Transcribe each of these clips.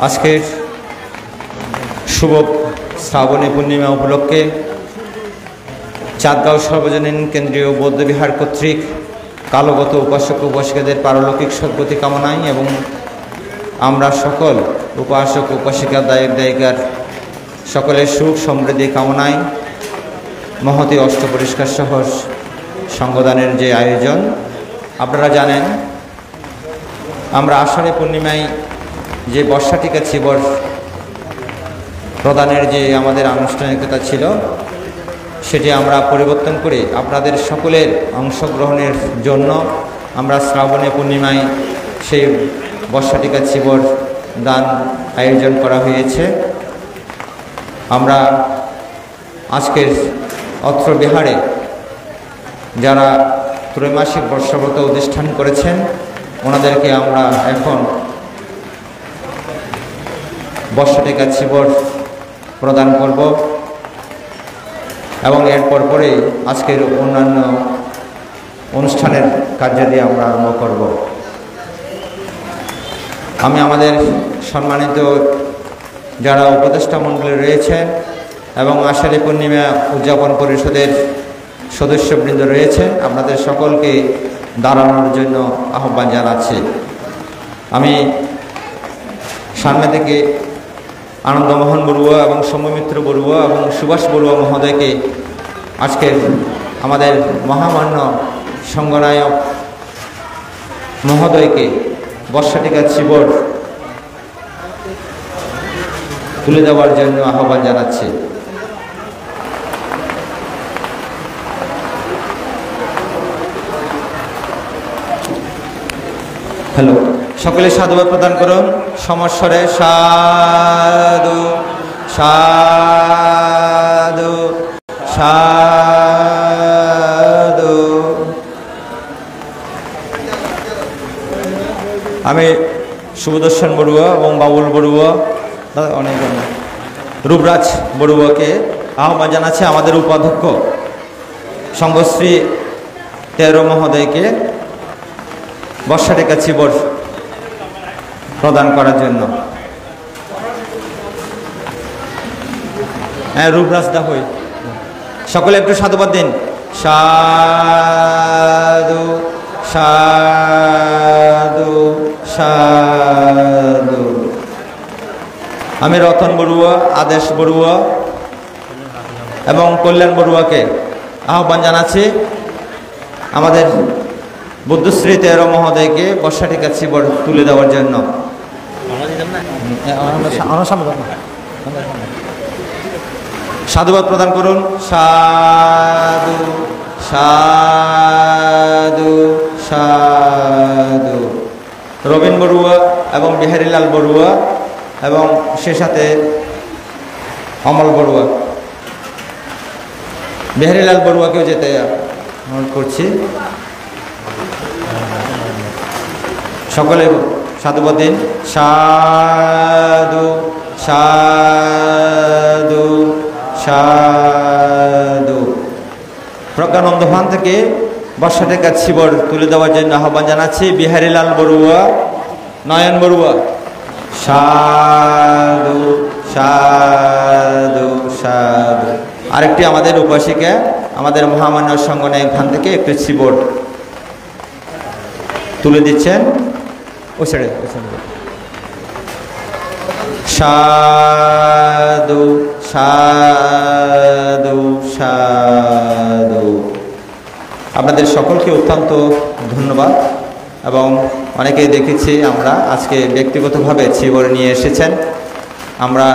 আজকের শুভ শ্রাবণী পূর্ণিমা উপলক্ষে চাঁদগাঁও সর্বজনীন কেন্দ্রীয় বৌদ্ধবিহার কর্তৃক কালগত উপাসক উপাসিকাদের পারলৌকিক সদ্গতি কামনায় এবং আমরা সকল উপাসক উপাসিকা দায়ক দায়িকার সকলের সুখ সমৃদ্ধি কামনায় মহতী অষ্টপরিষ্কার সহ সঙ্গদানের যে আয়োজন, আপনারা জানেন আমরা আষাঢ়ী পূর্ণিমায় যে বর্ষা টিকা চিবর প্রদানের যে আমাদের আনুষ্ঠানিকতা ছিল সেটি আমরা পরিবর্তন করে আপনাদের সকলের অংশগ্রহণের জন্য আমরা শ্রাবণী পূর্ণিমায় সেই বর্ষা টিকা চিবর দান আয়োজন করা হয়েছে। আমরা আজকের অত্র বিহারে যারা ত্রৈমাসিক বর্ষব্রত অধিষ্ঠান করেছেন ওনাদেরকে আমরা এখন বর্ষা টিকা চিবর প্রদান করব এবং এরপর পরে আজকের অন্যান্য অনুষ্ঠানের কার্যাদি আমরা আরম্ভ করব। আমি আমাদের সম্মানিত যারা উপদেষ্টা মণ্ডলী রয়েছেন এবং আষাঢ়ী পূর্ণিমা উদযাপন পরিষদের সদস্যবৃন্দ রয়েছেন, আপনাদের সকলকে দাঁড়ানোর জন্য আহ্বান জানাচ্ছি। আমি সামনে থেকে আনন্দমোহন বড়ুয়া এবং সৌম্যমিত্র বড়ুয়া এবং সুভাষ বড়ুয়া মহোদয়কে আজকের আমাদের মহামান্য সংঘনায়ক মহোদয়কে বর্ষা টিকা চিবর তুলে দেওয়ার জন্য আহ্বান জানাচ্ছি। হ্যালো, সকলে সাধুবাদ প্রদান করুন সমস্বরে। সাধু সাধু সাধু। আমি শুভদর্শন বড়ুয়া এবং বাবুল বড়ুয়া অনেক রূপরাজ বড়ুয়াকে আহ্বান জানাচ্ছি আমাদের উপাধ্যক্ষ সংঘশ্রী 13 মহোদয়কে বর্ষা টিকা চিবর প্রদান করার জন্য। হ্যাঁ, রূপরাজ দা হই, সকলে একটু সাধুবাদ দিন। সাধু সাধু সাধু। আমি রতন বড়ুয়া, আদেশ বড়ুয়া এবং কল্যাণ বড়ুয়াকে আহ্বান জানাচ্ছি আমাদের বুদ্ধশ্রী 13 মহোদয়কে বর্ষা টিকা চিবর তুলে দেওয়ার জন্য। সাধুবাদ প্রদান করুন। সাধু সাধু সাধু। রবীন বড়ুয়া এবং বিহারীলাল বড়ুয়া এবং সে সাথে অমল বড়ুয়া, বিহারীলাল বড়ুয়াকেও যেতে অনুরোধ করছি। সকলে সাধুবাদ দিন। সাধু সাধু সাধু। প্রজ্ঞানন্দ ভান থেকে বর্ষা টিকা চিবর তুলে দেওয়ার জন্য আহ্বান জানাচ্ছি বিহারীলাল বড়ুয়া, নয়ন বড়ুয়া। সাধু সাধু সাধু। আরেকটি আমাদের উপাসিকা আমাদের মহামান্য সংঘনায়ক ভান থেকে একটি চিবর তুলে দিচ্ছেন। ও ছেড়ে সাধু সাধু সাধু। আপনাদের সকলকে অত্যন্ত ধন্যবাদ এবং অনেকেই দেখেছি আমরা আজকে ব্যক্তিগতভাবে চিবর নিয়ে এসেছেন। আমরা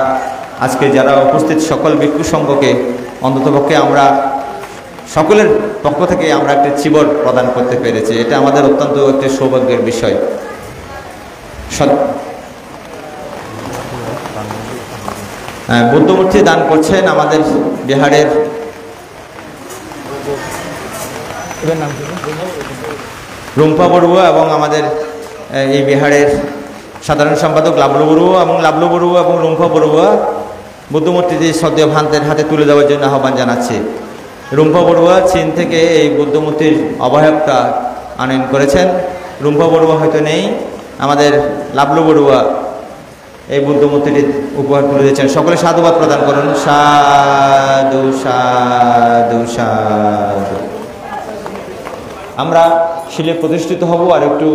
আজকে যারা উপস্থিত সকল ভিক্ষু সংঘকে অন্ততপক্ষে আমরা সকলের পক্ষ থেকে আমরা একটি চিবর প্রদান করতে পেরেছি, এটা আমাদের অত্যন্ত একটি সৌভাগ্যের বিষয়। বুদ্ধমূর্তি দান করছেন আমাদের বিহারের রুম্পা বড়ুয়া এবং আমাদের এই বিহারের সাধারণ সম্পাদক লাবলু বড়ুয়া এবং লাবলু বড়ুয়া এবং রুম্পা বড়ুয়া বুদ্ধমূর্তিটি সদ্য ভান্তের হাতে তুলে দেওয়ার জন্য আহ্বান জানাচ্ছি। রুম্পা বড়ুয়া চীন থেকে এই বুদ্ধমূর্তির অবয়বটা আনয়ন করেছেন। রুম্পা বড়ুয়া হয়তো নেই, আমাদের লাবলু বড়ুয়া এই বুদ্ধমূর্তিটি উপহার তুলে দিয়েছেন। সকলে সাধুবাদ প্রদান করুন। সাধু সাধু সাধু। আমরা শিলে প্রতিষ্ঠিত হব আর একটু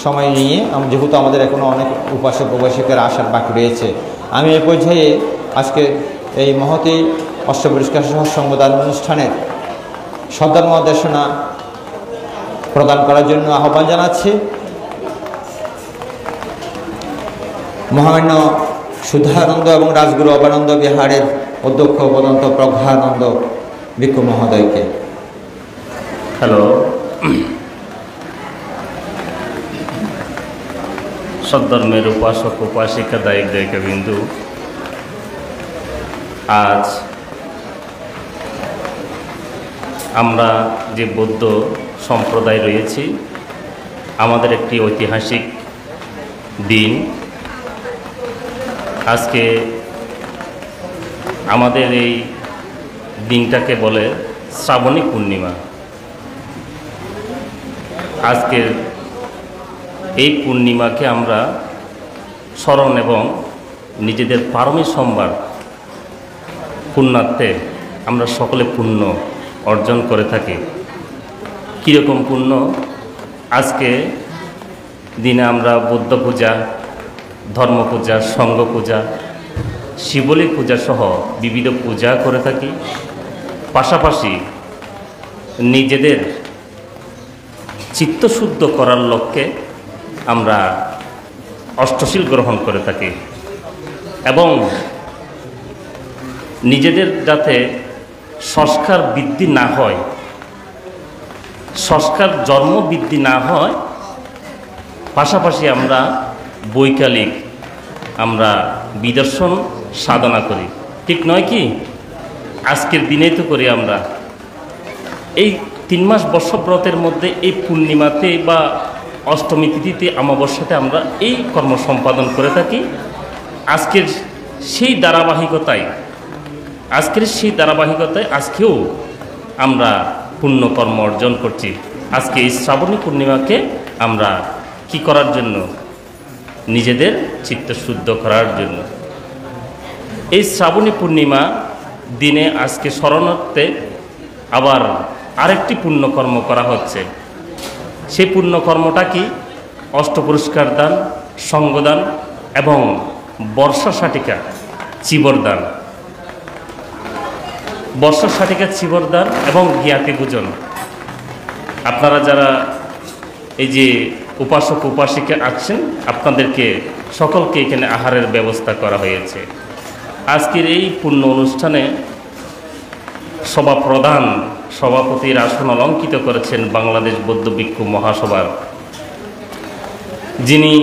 সময় নিয়ে, যেহেতু আমাদের এখনও অনেক উপাসক উপাসিকার আসার বাকি রয়েছে। আমি এই পর্যায়ে আজকে এই মহতী অষ্টপরিষ্কার সৎসঙ্গদান অনুষ্ঠানের সদ্ধর্ম দেশনা প্রদান করার জন্য আহ্বান জানাচ্ছি মহামান্য সুধানন্দ এবং রাজগুরু অবানন্দ বিহারের অধ্যক্ষ পদন্ত প্রজ্ঞানন্দ ভিক্ষু মহোদয়কে। হ্যালো, সদ্ধর্মের উপাসক উপাসিকা দায়িক দায়িকা বিন্দু, আজ আমরা যে বৌদ্ধ সম্প্রদায় রয়েছি, আমাদের একটি ঐতিহাসিক দিন। আজকে আমাদের এই দিনটাকে বলে শ্রাবণী পূর্ণিমা। আজকের এই পূর্ণিমাকে আমরা স্মরণ এবং নিজেদের পারমী সোমবার পুণ্যার্থে আমরা সকলে পুণ্য অর্জন করে থাকি। কীরকম পুণ্য? আজকে দিনে আমরা বুদ্ধ পূজা, ধর্ম পূজা, সঙ্গ পূজা, শিবলিক পূজা সহ বিবিধ পূজা করে থাকি। পাশাপাশি নিজেদের চিত্তশুদ্ধ করার লক্ষ্যে আমরা অষ্টশীল গ্রহণ করে থাকি এবং নিজেদের যাতে সংস্কার বৃদ্ধি না হয়, সংস্কার জন্ম বৃদ্ধি না হয়, পাশাপাশি আমরা বৈকালিক আমরা বিদর্শন সাধনা করি। ঠিক নয় কি? আজকের দিনে তো করি আমরা। এই 3 মাস বর্ষব্রতের মধ্যে এই পূর্ণিমাতে বা অষ্টমী তিথিতে অমাবস্যাতে আমরা এই কর্ম সম্পাদন করে থাকি। আজকের সেই ধারাবাহিকতায় আজকেও আমরা পুণ্যকর্ম অর্জন করছি। আজকে এই শ্রাবণী পূর্ণিমাকে আমরা কি করার জন্য? নিজেদের চিত্তশুদ্ধ করার জন্য। এই শ্রাবণী পূর্ণিমা দিনে আজকে স্মরণার্থে আবার আরেকটি পুণ্যকর্ম করা হচ্ছে। সেই পুণ্যকর্মটা কি? অষ্টপুরস্কার দান, সঙ্গদান এবং বর্ষা শাটিকা চিবরদান। বর্ষা শাটিকা চিবরদান এবং জ্ঞাতি পূজন। আপনারা যারা এই যে উপাসক উপাসিকা আছেন, আপনাদেরকে সকলকে এখানে আহারের ব্যবস্থা করা হয়েছে। আজকের এই পুণ্য অনুষ্ঠানে সভাপ্রধান সভাপতির আসন অলঙ্কিত করেছেন বাংলাদেশ বৌদ্ধ ভিক্ষু মহাসভার যিনি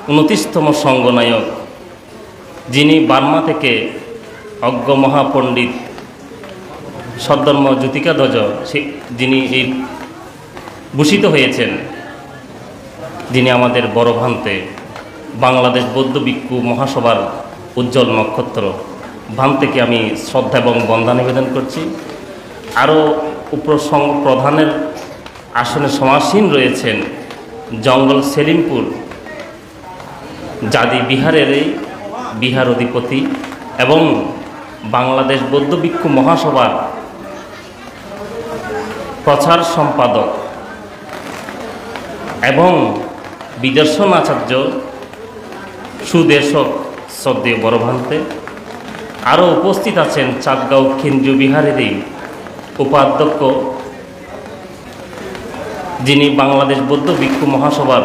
29তম সংঘনায়ক, যিনি বার্মা থেকে অজ্ঞ মহাপণ্ডিত সদ্ধর্ম জ্যোতিকাধ্বজ যিনি এই ভূষিত হয়েছেন, যিনি আমাদের বড় ভান্তে বাংলাদেশ বৌদ্ধ ভিক্ষু মহাসভার উজ্জ্বল নক্ষত্র। ভান্তেকে আমি শ্রদ্ধা এবং বন্দনা নিবেদন করছি। আরও প্রধানের আসনে সমাসীন রয়েছেন জঙ্গল সেলিমপুর জাদি বিহারের এই বিহার অধিপতি এবং বাংলাদেশ বৌদ্ধ ভিক্ষু মহাসভার প্রচার সম্পাদক এবং বিদর্শন আচার্য সুদেশক শ্রদ্ধেয় বড়ভান্তে। আরও উপস্থিত আছেন চাঁদগাঁও কেন্দ্রীয় বিহারেরই উপাধ্যক্ষ, যিনি বাংলাদেশ বৌদ্ধ ভিক্ষু মহাসভার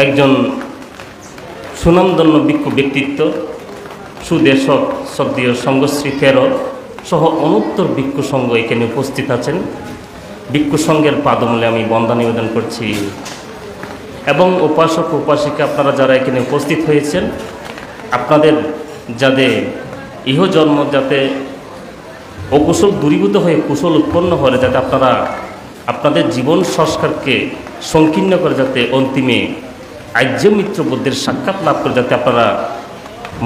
একজন সুনামধন্য ভিক্ষু ব্যক্তিত্ব, সুদেশক শ্রদ্ধেয় সংঘশ্রী 13 সহ অনুত্তর ভিক্ষু সংঘ এখানে উপস্থিত আছেন। ভিক্ষু সংঘের পাদমূলে আমি বন্দনা নিবেদন করছি এবং উপাসক উপাসিকা আপনারা যারা এখানে উপস্থিত হয়েছেন, আপনাদের যাদের ইহজন্ম যাতে অকুশল দূরীভূত হয়ে কুশল উৎপন্ন হয়, যাতে আপনারা আপনাদের জীবন সংস্কারকে সংকীর্ণ করে যাতে অন্তিমে আর্য মিত্র বুদ্ধের সাক্ষাৎ লাভ করে যাতে আপনারা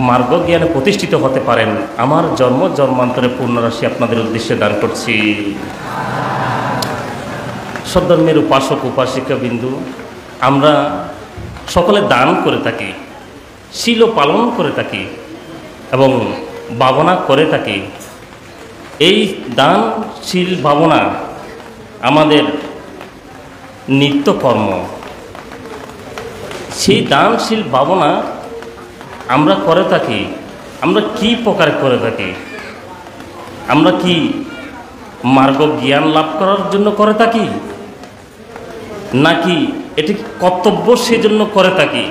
মার্গ জ্ঞানে প্রতিষ্ঠিত হতে পারেন, আমার জন্ম জন্মান্তরে পূর্ণরাশি আপনাদের উদ্দেশ্যে দান করছি। সদ্ধর্মের উপাসক উপাসিকা বিন্দু, আমরা সকলে দান করে থাকি, শীল পালন করে থাকি এবং ভাবনা করে থাকি। এই দান শীল ভাবনা আমাদের নিত্যকর্ম। সেই দানশীল ভাবনা আমরা করে থাকি, আমরা কি প্রকার করে থাকি? আমরা কি মার্গ জ্ঞান লাভ করার জন্য করে থাকি, নাকি এটি কর্তব্য সেজন্য করে থাকি,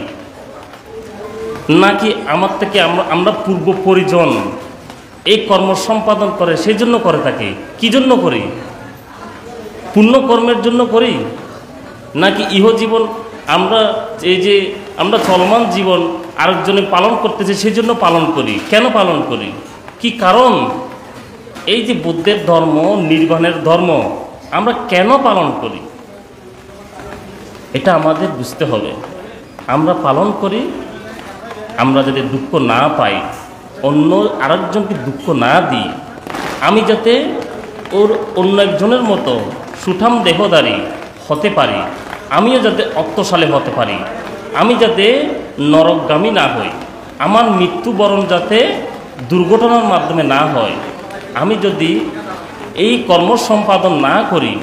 নাকি আমার থেকে আমরা পূর্ব পরিজন এই কর্ম সম্পাদন করে সেই জন্য করে থাকি? কি জন্য করি? পুণ্যকর্মের জন্য করি, নাকি ইহজীবন আমরা এই যে আমরা চলমান জীবন আরেকজনে পালন করতেছে সেই জন্য পালন করি? কেন পালন করি? কি কারণ? এই যে বুদ্ধের ধর্ম, নির্বাণের ধর্ম আমরা কেন পালন করি এটা আমাদের বুঝতে হবে। আমরা পালন করি আমরা যাতে দুঃখ না পাই, অন্য আরেকজনকে দুঃখ না দিই, আমি যাতে অন্য একজনের মতো সুঠাম দেহধারী হতে পারি, আমিও যাতে অর্থশালী হতে পারি, আমি যাতে নরকগামী না হই, আমার মৃত্যুবরণ যাতে দুর্ঘটনার মাধ্যমে না হয়, আমি যদি এই কর্ম সম্পাদন না করি,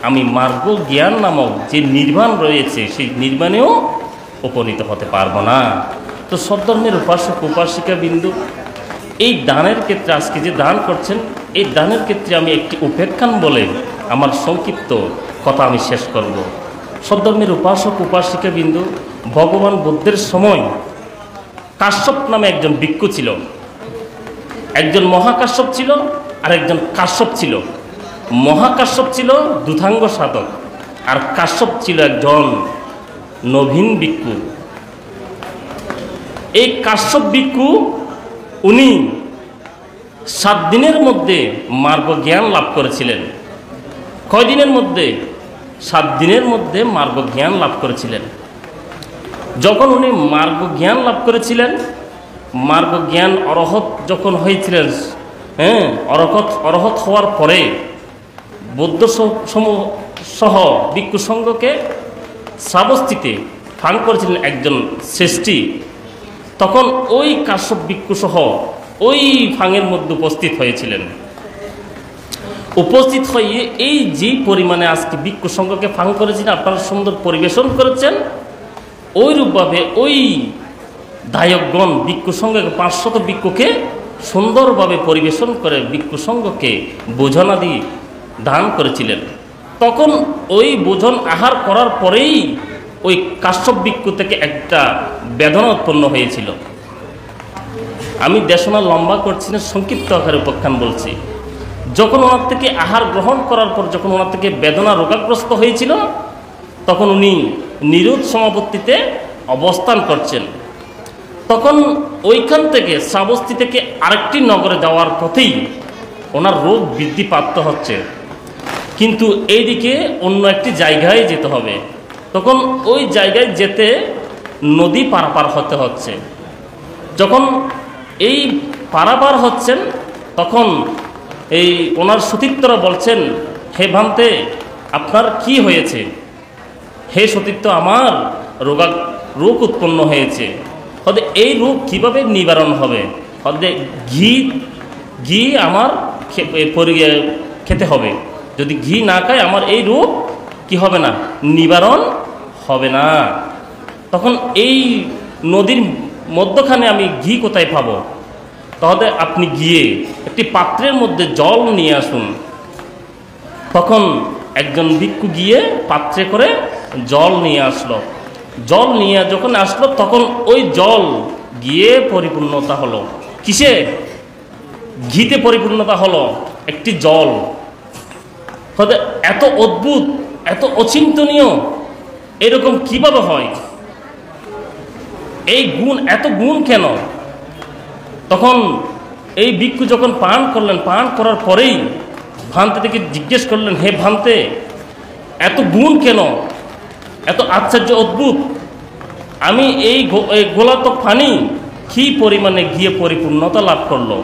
আমি মার্গ জ্ঞান নামক যে নির্বাণ রয়েছে সেই নির্বাণেও উপনীত হতে পারবো না। তো সদ্ধর্মের উপাসক উপাসিকা বিন্দু, এই দানের ক্ষেত্রে আজকে যে দান করছেন, এই দানের ক্ষেত্রে আমি একটি উপেক্ষান বলে আমার সংক্ষিপ্ত কথা আমি শেষ করব। সদ্ধর্মের উপাসক উপাসিকা বিন্দু, ভগবান বুদ্ধের সময় কাশ্যপ নামে একজন ভিক্ষু ছিল। একজন মহাকাশ্যপ ছিল আর একজন কাশ্যপ ছিল। মহাকাশ্যপ ছিল দুধাঙ্গ সাধক আর কাশ্যপ ছিল একজন নবীন ভিক্ষু। এই কাশ্যপ ভিক্ষু উনি 7 দিনের মধ্যে মার্গ জ্ঞান লাভ করেছিলেন। কয় দিনের মধ্যে? 7 দিনের মধ্যে মার্গ জ্ঞান লাভ করেছিলেন। যখন উনি মার্গ জ্ঞান লাভ করেছিলেন, মার্গ জ্ঞান অরহত যখন হয়েছিলেন, অরহত হওয়ার পরে বৌদ্ধ সহ ভিক্ষু সংঘকে শ্রাবস্তিতে ফাং করেছিলেন একজন শ্রেষ্ঠী। তখন ওই কাশ্যপ ভিক্ষু সহ ওই ফাঙের মধ্যে উপস্থিত হয়েছিলেন। উপস্থিত হয়ে এই যে পরিমাণে আজকে ভিক্ষু সংঘকে ফাং করেছেন, আপনারা সুন্দর পরিবেশন করেছেন, ওইরূপভাবে ওই দায়কগণ ভিক্ষু সংঘকে 500 ভিক্ষুকে সুন্দরভাবে পরিবেশন করে ভিক্ষু সংঘকে বোঝনাদি দান করেছিলেন। তখন ওই ভোজন আহার করার পরেই ওই কাশ্যপ ভিক্ষু থেকে একটা বেদনা উৎপন্ন হয়েছিল। আমি দেশনা লম্বা করছি না, সংক্ষিপ্ত আকারে উপাখ্যান বলছি। যখন ওনার থেকে আহার গ্রহণ করার পর যখন ওনার থেকে বেদনা রোগাগ্রস্ত হয়েছিল, তখন উনি নিরোধ সমাপত্তিতে অবস্থান করছেন। তখন ওইখান থেকে শ্রাবস্তি থেকে আরেকটি নগরে যাওয়ার পথেই ওনার রোগ বৃদ্ধি প্রাপ্ত হচ্ছে, কিন্তু এইদিকে অন্য একটি জায়গায় যেতে হবে। তখন ওই জায়গায় যেতে নদী পারাপার হতে হচ্ছে। যখন এই পারাপার হচ্ছেন, তখন এই ওনার সতীর্থরা বলছেন, হে ভান্তে, আপনার কি হয়েছে? হে সতীর্থ, আমার রোগ উৎপন্ন হয়েছে। হতে এই রোগ কিভাবে নিবারণ হবে? হতে ঘি আমার খেতে হবে। যদি ঘি না খায় আমার এই রোগ কি হবে না, নিবারণ হবে না। তখন এই নদীর মধ্যখানে আমি ঘি কোথায় পাবো? তাহলে আপনি গিয়ে একটি পাত্রের মধ্যে জল নিয়ে আসুন। তখন একজন ভিক্ষু গিয়ে পাত্রে করে জল নিয়ে আসলো। জল নিয়ে যখন আসলো, তখন ওই জল গিয়ে পরিপূর্ণতা হলো। কিসে? ঘিতে পরিপূর্ণতা হলো একটি জল। এত অদ্ভুত, এত অচিন্তনীয়, এরকম কিভাবে হয়? এই গুণ, এত গুণ কেন? তখন এই ভিক্ষু যখন পান করলেন, পান করার পরেই ভান্তে থেকে জিজ্ঞেস করলেন, হে ভান্তে, এত গুণ কেন? এত আশ্চর্য অদ্ভুত, আমি এই গোলাতক পানি কি পরিমাণে গিয়ে পরিপূর্ণতা লাভ করলো?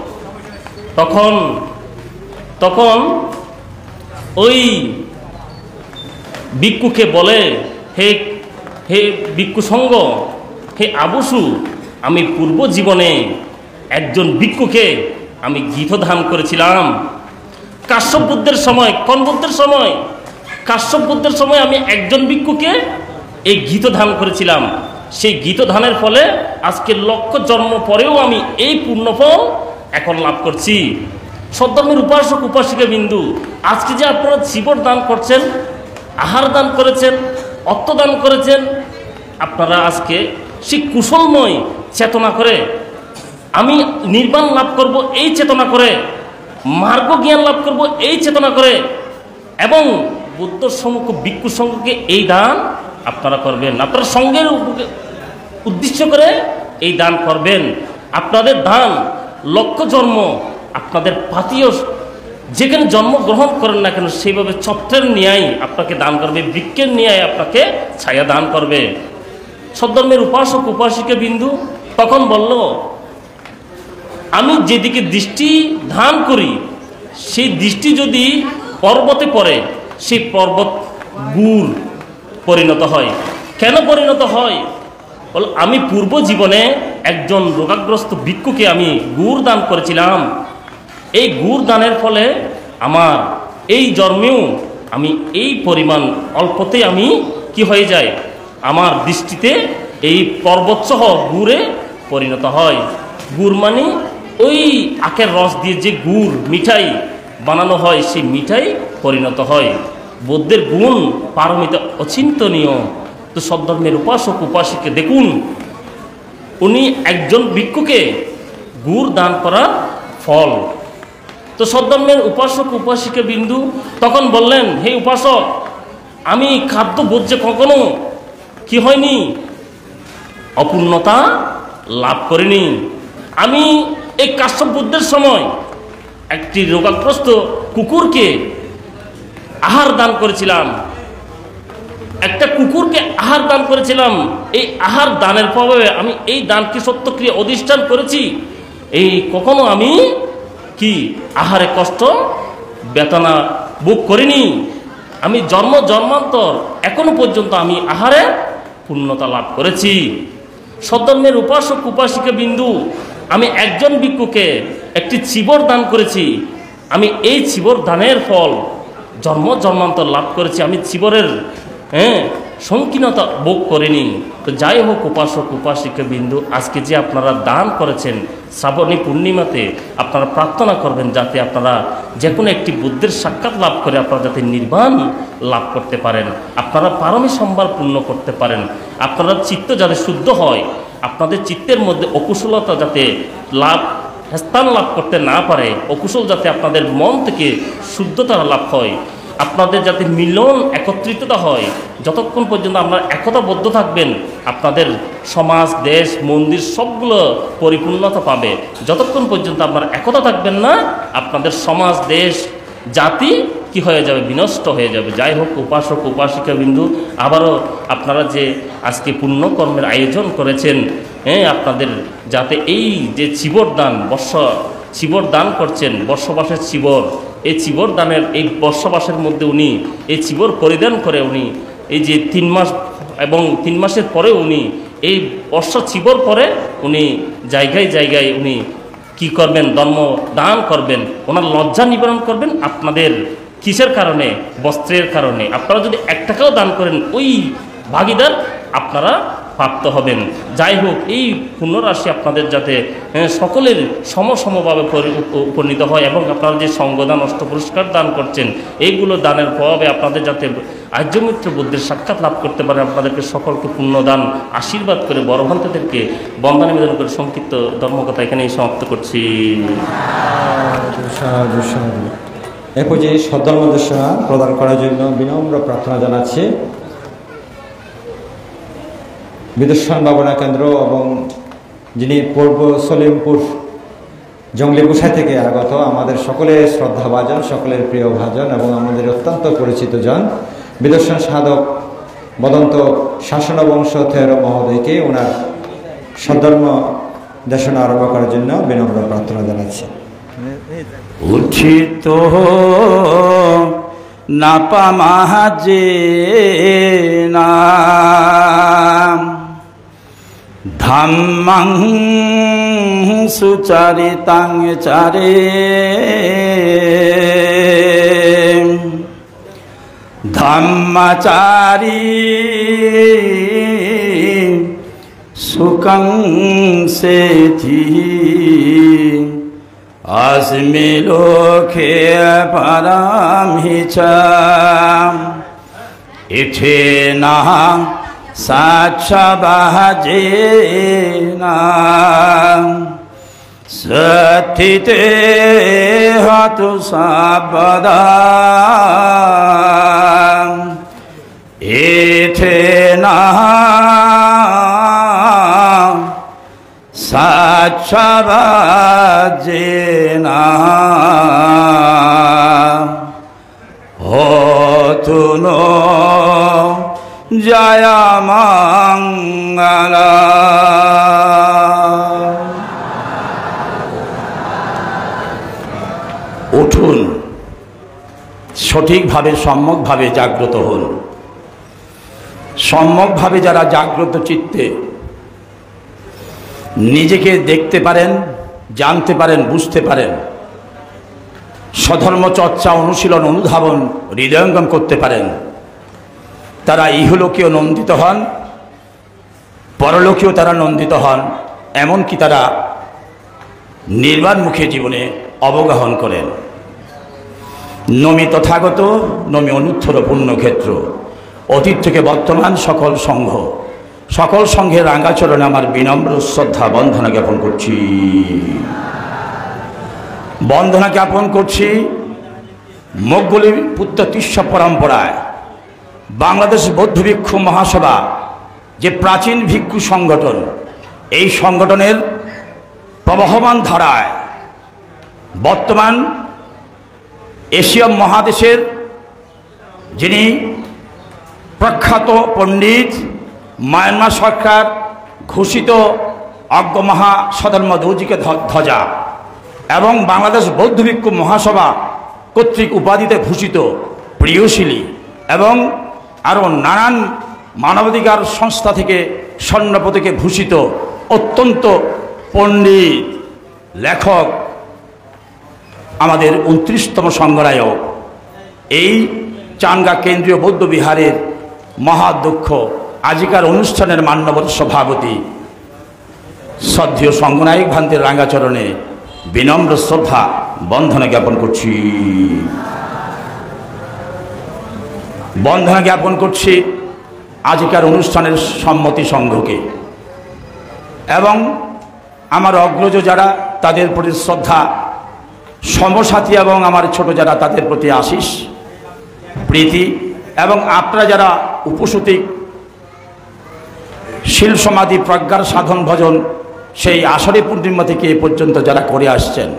তখন ওই ভিক্ষুকে বলে, হে হে ভিক্ষু সংঘ, হে আবসু, আমি পূর্ব জীবনে একজন ভিক্ষুকে আমি গীতদান করেছিলাম। কাশ্যপ বুদ্ধের সময়, কোন বুদ্ধের সময়? কাশ্যপ বুদ্ধের সময় আমি একজন ভিক্ষুকে এই গীতদান করেছিলাম। সেই গীতদানের ফলে আজকে লক্ষ জন্ম পরেও আমি এই পূর্ণফল এখন লাভ করছি। সদ্ধর্মের উপাসক উপাসিকা বিন্দু, আজকে যে আপনারা জীবন দান করছেন, আহার দান করেছেন, অর্থ দান করেছেন, আপনারা আজকে সেই কুশলময় চেতনা করে আমি নির্বাণ লাভ করব এই চেতনা করে, মার্গ জ্ঞান লাভ করব এই চেতনা করে, এবং বুদ্ধ সম্মুখ ভিক্ষু সংঘকে এই দান আপনারা করবেন। আপনারা সঙ্গের উদ্দেশ্য করে এই দান করবেন। আপনাদের দান লক্ষ জন্ম আপনাদের পাতীয় যেখানে জন্মগ্রহণ করেন না কেন সেইভাবে ছত্রের ন্যায় আপনাকে দান করবে, বৃক্ষের ন্যায় আপনাকে ছায়া দান করবে। সদ্ধর্মের উপাসক উপাসিকা বিন্দু তখন বলল, আমি যেদিকে দৃষ্টি ধান করি সেই দৃষ্টি যদি পর্বতে পড়ে, সেই পর্বত গুড় পরিণত হয়। কেন পরিণত হয়? বল, আমি পূর্ব জীবনে একজন রোগাগ্রস্ত ভিক্ষুকে আমি গুড় দান করেছিলাম। এই গুড় দানের ফলে আমার এই জন্মেও আমি এই পরিমাণ অল্পতে আমি কি হয়ে যায়, আমার দৃষ্টিতে এই পর্বতসহ গুড়ে পরিণত হয়। গুড় মানে ওই আখের রস দিয়ে যে গুড় মিঠাই বানানো হয়, সেই মিঠাই পরিণত হয়। বুদ্ধের গুণ পারমিতা অচিন্তনীয়। তো সদ্ধর্মের উপাসক উপাসিকে দেখুন, উনি একজন ভিক্ষুকে গুড় দান করার ফল। তো সদ্ধর্মের উপাসক উপাসিকা বিন্দু তখন বললেন, হে উপাসক, আমি খাদ্য বর্জ্যে কখনো কি হয়নি, অপূর্ণতা লাভ করিনি। আমি এই কাশ্যপ বুদ্ধের সময় একটি রোগাগ্রস্ত কুকুরকে আহার দান করেছিলাম, একটা কুকুরকে আহার দান করেছিলাম। এই আহার দানের প্রভাবে আমি এই দানকে সত্যক্রিয়া অধিষ্ঠান করেছি। এই কখনো আমি কি আহারে কষ্ট বেদনা ভোগ করিনি। আমি জন্ম জন্মান্তর এখনো পর্যন্ত আমি আহারে পূর্ণতা লাভ করেছি। সদ্ধর্মের উপাসক উপাসিকা বিন্দু, আমি একজন ভিক্ষুকে একটি চিবর দান করেছি। আমি এই চিবর দানের ফল জন্ম জন্মান্তর লাভ করেছি। আমি চিবরের সংকীর্ণতা ভোগ করিনি। তো যাই হোক উপাসক উপাসিকা বিন্দু, আজকে যে আপনারা দান করেছেন শ্রাবণী পূর্ণিমাতে, আপনারা প্রার্থনা করবেন যাতে আপনারা যে কোনো একটি বুদ্ধের সাক্ষাৎ লাভ করে আপনারা যাতে নির্বাণ লাভ করতে পারেন, আপনারা পারমী সম্ভার পূর্ণ করতে পারেন, আপনারা চিত্ত যাতে শুদ্ধ হয়, আপনাদের চিত্তের মধ্যে অকুশলতা যাতে স্থান লাভ করতে না পারে, অকুশল যাতে আপনাদের মন থেকে শুদ্ধতা লাভ হয়, আপনাদের যাতে মিলন একত্রিততা হয়। যতক্ষণ পর্যন্ত আপনারা একতাবদ্ধ থাকবেন, আপনাদের সমাজ দেশ মন্দির সবগুলো পরিপূর্ণতা পাবে। যতক্ষণ পর্যন্ত আপনারা একতা থাকবেন না, আপনাদের সমাজ দেশ জাতি কি হয়ে যাবে, বিনষ্ট হয়ে যাবে। যাই হোক উপাসক উপাসিকা বিন্দু, আবারও আপনারা যে আজকে পুণ্যকর্মের আয়োজন করেছেন, আপনাদের যাতে এই যে চিবর দান চিবর দান করছেন, বর্ষবাসের চিবর, এই চিবর দানের এই বর্ষবাসের মধ্যে উনি এই চিবর পরিধান করে উনি এই যে 3 মাস এবং 3 মাসের পরে উনি এই বর্ষ চিবর পরে উনি জায়গায় জায়গায় উনি কি করবেন, ধর্ম দান করবেন, ওনার লজ্জা নিবারণ করবেন। আপনাদের কিসের কারণে? বস্ত্রের কারণে। আপনারা যদি 1 টাকাও দান করেন, ওই ভাগিদার আপনারা প্রাপ্ত হবেন। যাই হোক, এই পুণ্যরাশি আপনাদের যাতে সকলের সমভাবে উপনীত হয়, এবং আপনারা যে সঙ্গদান অষ্টপুরস্কার দান করছেন, এইগুলো দানের প্রভাবে আপনাদের যাতে আর্যমিত্র বুদ্ধের সাক্ষাৎ লাভ করতে পারে, আপনাদেরকে সকলকে পুণ্যদান আশীর্বাদ করে বড়ভক্তদেরকে বন্দনা নিবেদন করে সংক্ষিপ্ত ধর্মকথা এখানেই সমাপ্ত করছি। এ পর্যায়ে সদ্ধর্ম দর্শনা প্রদান করার জন্য বিনম্র প্রার্থনা জানাচ্ছি বিদর্শন ভাবনা কেন্দ্র এবং যিনি পূর্ব সলিমপুর জঙ্গলি গোসাই থেকে আগত আমাদের সকলের শ্রদ্ধাভাজন, সকলের প্রিয় ভাজন এবং আমাদের অত্যন্ত পরিচিত জন বিদর্শন সাধক বদন্ত শাসন বংশ থের মহোদয়কে ওনার সদ্ধর্ম দেশনা আরম্ভ করার জন্য বিনম্র প্রার্থনা জানাচ্ছি। উচিত নাপামাজে নাম ধাম্মাং সুচারিতাং চারে ধাম্মাচারী সুখং সেথি अस्मि लोके परामहिषाम् इथेन साक्षाभाजेन सत्थिते हतु सर्वदा इथेन साक्षाभाजेन होतु नो जयमङ्गला। উঠুন, সঠিকভাবে সম্যকভাবে জাগ্রত হন। সম্যকভাবে যারা জাগ্রত চিত্তে নিজেকে দেখতে পারেন, জানতে পারেন, বুঝতে পারেন, স্বধর্ম চর্চা, অনুশীলন, অনুধাবন, হৃদয়ঙ্গম করতে পারেন, তারা ইহলোকেও নন্দিত হন, পরলোকেও তারা নন্দিত হন, এমনকি তারা নির্বাণমুখী জীবনে অবগাহন করেন। নমি তথাগত, নমি অনুত্তর পুণ্যক্ষেত্র। অতীত থেকে বর্তমান সকল সংঘ, সকল সংঘের রাঙ্গাচরণে আমার বিনম্র শ্রদ্ধা বন্দনা জ্ঞাপন করছি। বন্দনা জ্ঞাপন করছি মোগলি পুত্র তিস্য পরম্পরায় বাংলাদেশ বৌদ্ধ ভিক্ষু মহাসভা, যে প্রাচীন ভিক্ষু সংগঠন, এই সংগঠনের প্রবহমান ধারায় বর্তমান এশিয়া মহাদেশের যিনি প্রখ্যাত পণ্ডিত, মায়ানমার সরকার ঘোষিত অজ্ঞ মহা সধর্ম দৌজিকে ধ্বজা এবং বাংলাদেশ বৌদ্ধ ভিক্ষু মহাসভা কর্তৃক উপাধিতে ভূষিত প্রিয়শীলী এবং আরও নানান মানবাধিকার সংস্থা থেকে স্বর্ণপদকে ভূষিত অত্যন্ত পণ্ডিত লেখক আমাদের 29তম সংঘনায়ক, এই চাঙ্গা কেন্দ্রীয় বৌদ্ধ বিহারের মহাধ্যক্ষ, আজিকার অনুষ্ঠানের মান্যবর সভাপতি শ্রদ্ধেয় সংঘনায়ক ভান্তের রাঙ্গাচরণে বিনম্র শ্রদ্ধা বন্দনা জ্ঞাপন করছি। বন্দনা জ্ঞাপন করছি আজিকার অনুষ্ঠানের সম্মতি সংঘকে এবং আমার অগ্রজ যারা, তাদের প্রতি শ্রদ্ধা, সমসাথী এবং আমার ছোট যারা, তাদের প্রতি আশিস প্রীতি, এবং আপনারা যারা উপসতিক শিল সমাধি প্রজ্ঞার সাধন ভজন সেই আষাঢ়ী পূর্ণিমা থেকে এ পর্যন্ত যারা করে আসছেন,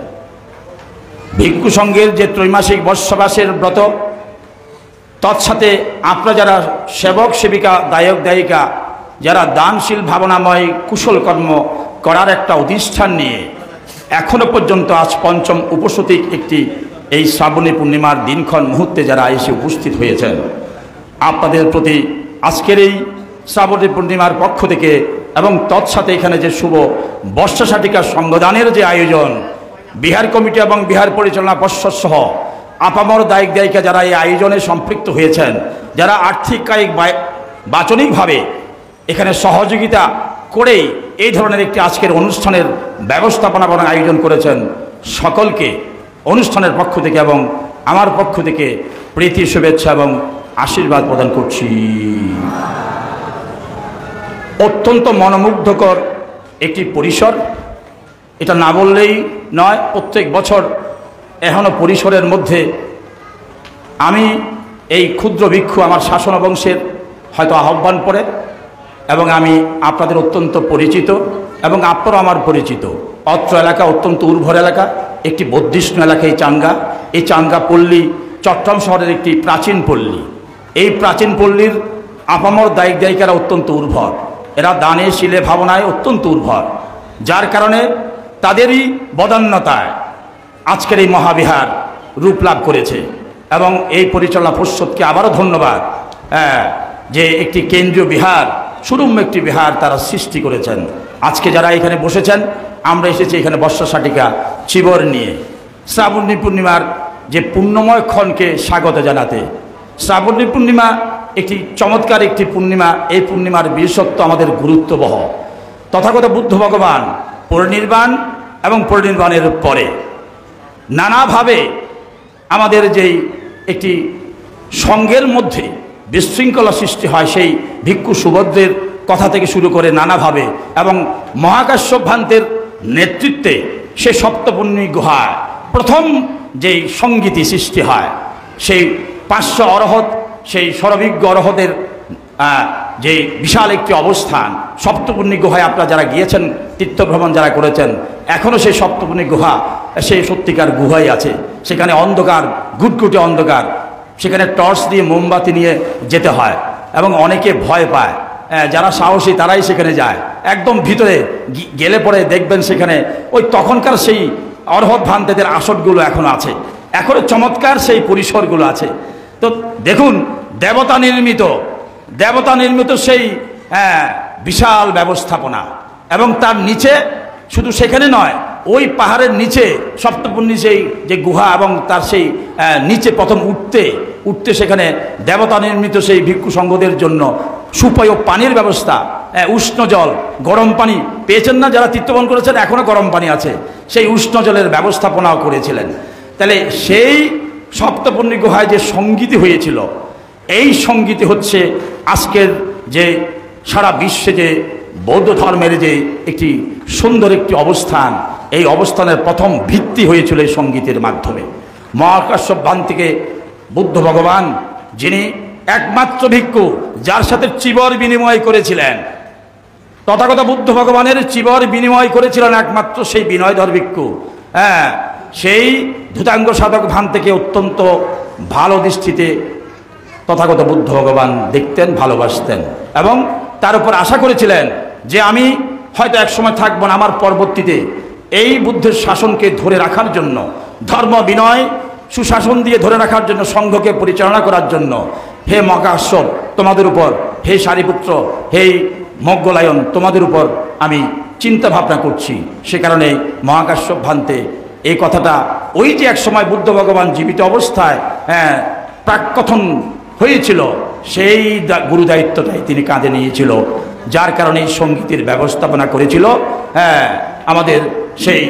ভিক্ষু সংঘের যে ত্রৈমাসিক বর্ষবাসের ব্রত, তৎসাথে আপনারা যারা সেবক সেবিকা, দায়ক দায়িকা, যারা দানশীল ভাবনাময় কুশল কর্ম করার একটা অধিষ্ঠান নিয়ে এখনো পর্যন্ত আজ পঞ্চম উপসতিক একটি এই শ্রাবণী পূর্ণিমার দিনক্ষণ মুহূর্তে যারা এসে উপস্থিত হয়েছেন, আপনাদের প্রতি আজকের এই শ্রাবণী পূর্ণিমার পক্ষ থেকে এবং তৎসাথে এখানে যে শুভ বর্ষাশাটিকা সংগদানের যে আয়োজন, বিহার কমিটি এবং বিহার পরিচালনা পর্ষদ সহ আপামর দায়িক দায়িকা যারা এই আয়োজনে সম্পৃক্ত হয়েছেন, যারা আর্থিক কায়িক বাচনিকভাবে এখানে সহযোগিতা করেই এই ধরনের একটি আজকের অনুষ্ঠানের ব্যবস্থাপনা এবং আয়োজন করেছেন, সকলকে অনুষ্ঠানের পক্ষ থেকে এবং আমার পক্ষ থেকে প্রীতি, শুভেচ্ছা এবং আশীর্বাদ প্রদান করছি। অত্যন্ত মনোমুগ্ধকর একটি পরিসর, এটা না বললেই নয়। প্রত্যেক বছর এখনও পরিসরের মধ্যে আমি এই ক্ষুদ্র ভিক্ষু আমার শাসন বংশের হয়তো আহ্বান পড়ে এবং আমি আপনাদের অত্যন্ত পরিচিত এবং আপনারও আমার পরিচিত। অত্র এলাকা অত্যন্ত উর্বর এলাকা, একটি বৌদ্ধিষ্ণ এলাকা এই চাঙ্গা পল্লী চট্টগ্রাম শহরের একটি প্রাচীন পল্লী। এই প্রাচীন পল্লীর আপামর দায়িক দায়িকারা অত্যন্ত উর্বর, এরা দানে শিলে ভাবনায় অত্যন্ত উর্বর, যার কারণে তাদেরই বদান্যতায় আজকের এই মহাবিহার রূপ লাভ করেছে। এবং এই পরিচালনা পর্ষদকে আবারও ধন্যবাদ যে একটি কেন্দ্রীয় বিহার, সুরম্য একটি বিহার তারা সৃষ্টি করেছেন। আজকে যারা এখানে বসেছেন, আমরা এসেছি এখানে বর্ষা শাটিকা চিবর নিয়ে শ্রাবণী পূর্ণিমার যে পুণ্যময় ক্ষণকে স্বাগত জানাতে। শ্রাবণী পূর্ণিমা একটি চমৎকার একটি পূর্ণিমা। এই পূর্ণিমার বিশেষত্ব আমাদের গুরুত্ববহ। তথাগত বুদ্ধ ভগবান পরিনির্বাণ এবং পরিনির্বাণের পরে নানাভাবে আমাদের যেই একটি সঙ্গের মধ্যে বিশৃঙ্খলা সৃষ্টি হয়, সেই ভিক্ষু সুভদ্রের কথা থেকে শুরু করে নানাভাবে, এবং মহাকাশ্যপ ভ্রান্তের নেতৃত্বে সে সপ্তপুণ্যী গুহায় প্রথম যেই সঙ্গীতি সৃষ্টি হয়, সেই 500 অরহত, সেই সর্বজ্ঞ অরহতের যে বিশাল একটি অবস্থান সপ্তপুণ্যী গুহায় আপনারা যারা গিয়েছেন, তীর্থভ্রমণ যারা করেছেন, এখনও সেই সপ্তপুণ্যী গুহা সেই সত্যিকার গুহাই আছে। সেখানে অন্ধকার, গুটগুটে অন্ধকার, সেখানে টর্চ দিয়ে মোমবাতি নিয়ে যেতে হয় এবং অনেকে ভয় পায়। যারা সাহসী তারাই সেখানে যায়। একদম ভিতরে গেলে পরে দেখবেন সেখানে ওই তখনকার সেই অরহত ভ্রান্তেদের আসনগুলো এখনো আছে, এখনো চমৎকার সেই পরিসরগুলো আছে। তো দেখুন, দেবতা নির্মিত সেই বিশাল ব্যবস্থাপনা, এবং তার নিচে শুধু সেখানে নয়, ওই পাহাড়ের নিচে সপ্তপুণ্যী সেই যে গুহা, এবং তার সেই নিচে প্রথম উঠতে সেখানে দেবতা নির্মিত সেই ভিক্ষু সংঘদের জন্য সুপেয় পানির ব্যবস্থা, উষ্ণ জল, গরম পানি পেয়েছেন না যারা তীর্থভ্রমণ করেছেন, এখনও গরম পানি আছে, সেই উষ্ণ জলের ব্যবস্থাপনাও করেছিলেন। তাহলে সেই সপ্তপুণ্যী গুহায় যে সঙ্গীতি হয়েছিল, এই সঙ্গীতি হচ্ছে আজকের যে সারা বিশ্বে যে বৌদ্ধ ধর্মের যে একটি সুন্দর একটি অবস্থান, এই অবস্থানের প্রথম ভিত্তি হয়েছিল এই সঙ্গীতের মাধ্যমে। মহাকাশ্যপ ভ্রান্তিকে বুদ্ধ ভগবান, যিনি একমাত্র ভিক্ষু যার সাথে চিবর বিনিময় করেছিলেন, তথাগত বুদ্ধ ভগবানের চিবর বিনিময় করেছিলেন একমাত্র সেই বিনয়ধর ভিক্ষু। সেই ধূতাঙ্গ সাধক ভ্রান্তিকে অত্যন্ত ভালো দৃষ্টিতে তথাগত বুদ্ধ ভগবান দেখতেন, ভালোবাসতেন, এবং তার উপর আশা করেছিলেন যে আমি হয়তো একসময় থাকবো না, আমার পরবর্তীতে এই বুদ্ধের শাসনকে ধরে রাখার জন্য, ধর্ম বিনয় সুশাসন দিয়ে ধরে রাখার জন্য, সংঘকে পরিচালনা করার জন্য, হে মহাকাশ্যপ তোমাদের উপর, হে সারিপুত্র, হে মগ্গলায়ন তোমাদের উপর আমি চিন্তা ভাবনা করছি। সে কারণে মহাকাশ্যপ ভ্রান্তে এই কথাটা ওই যে এক সময় বুদ্ধ ভগবান জীবিত অবস্থায় প্রাককথন হয়েছিল, সেই গুরু দায়িত্বটাই তিনি কাঁধে নিয়েছিল, যার কারণে এই সঙ্গীতের ব্যবস্থাপনা করেছিল আমাদের সেই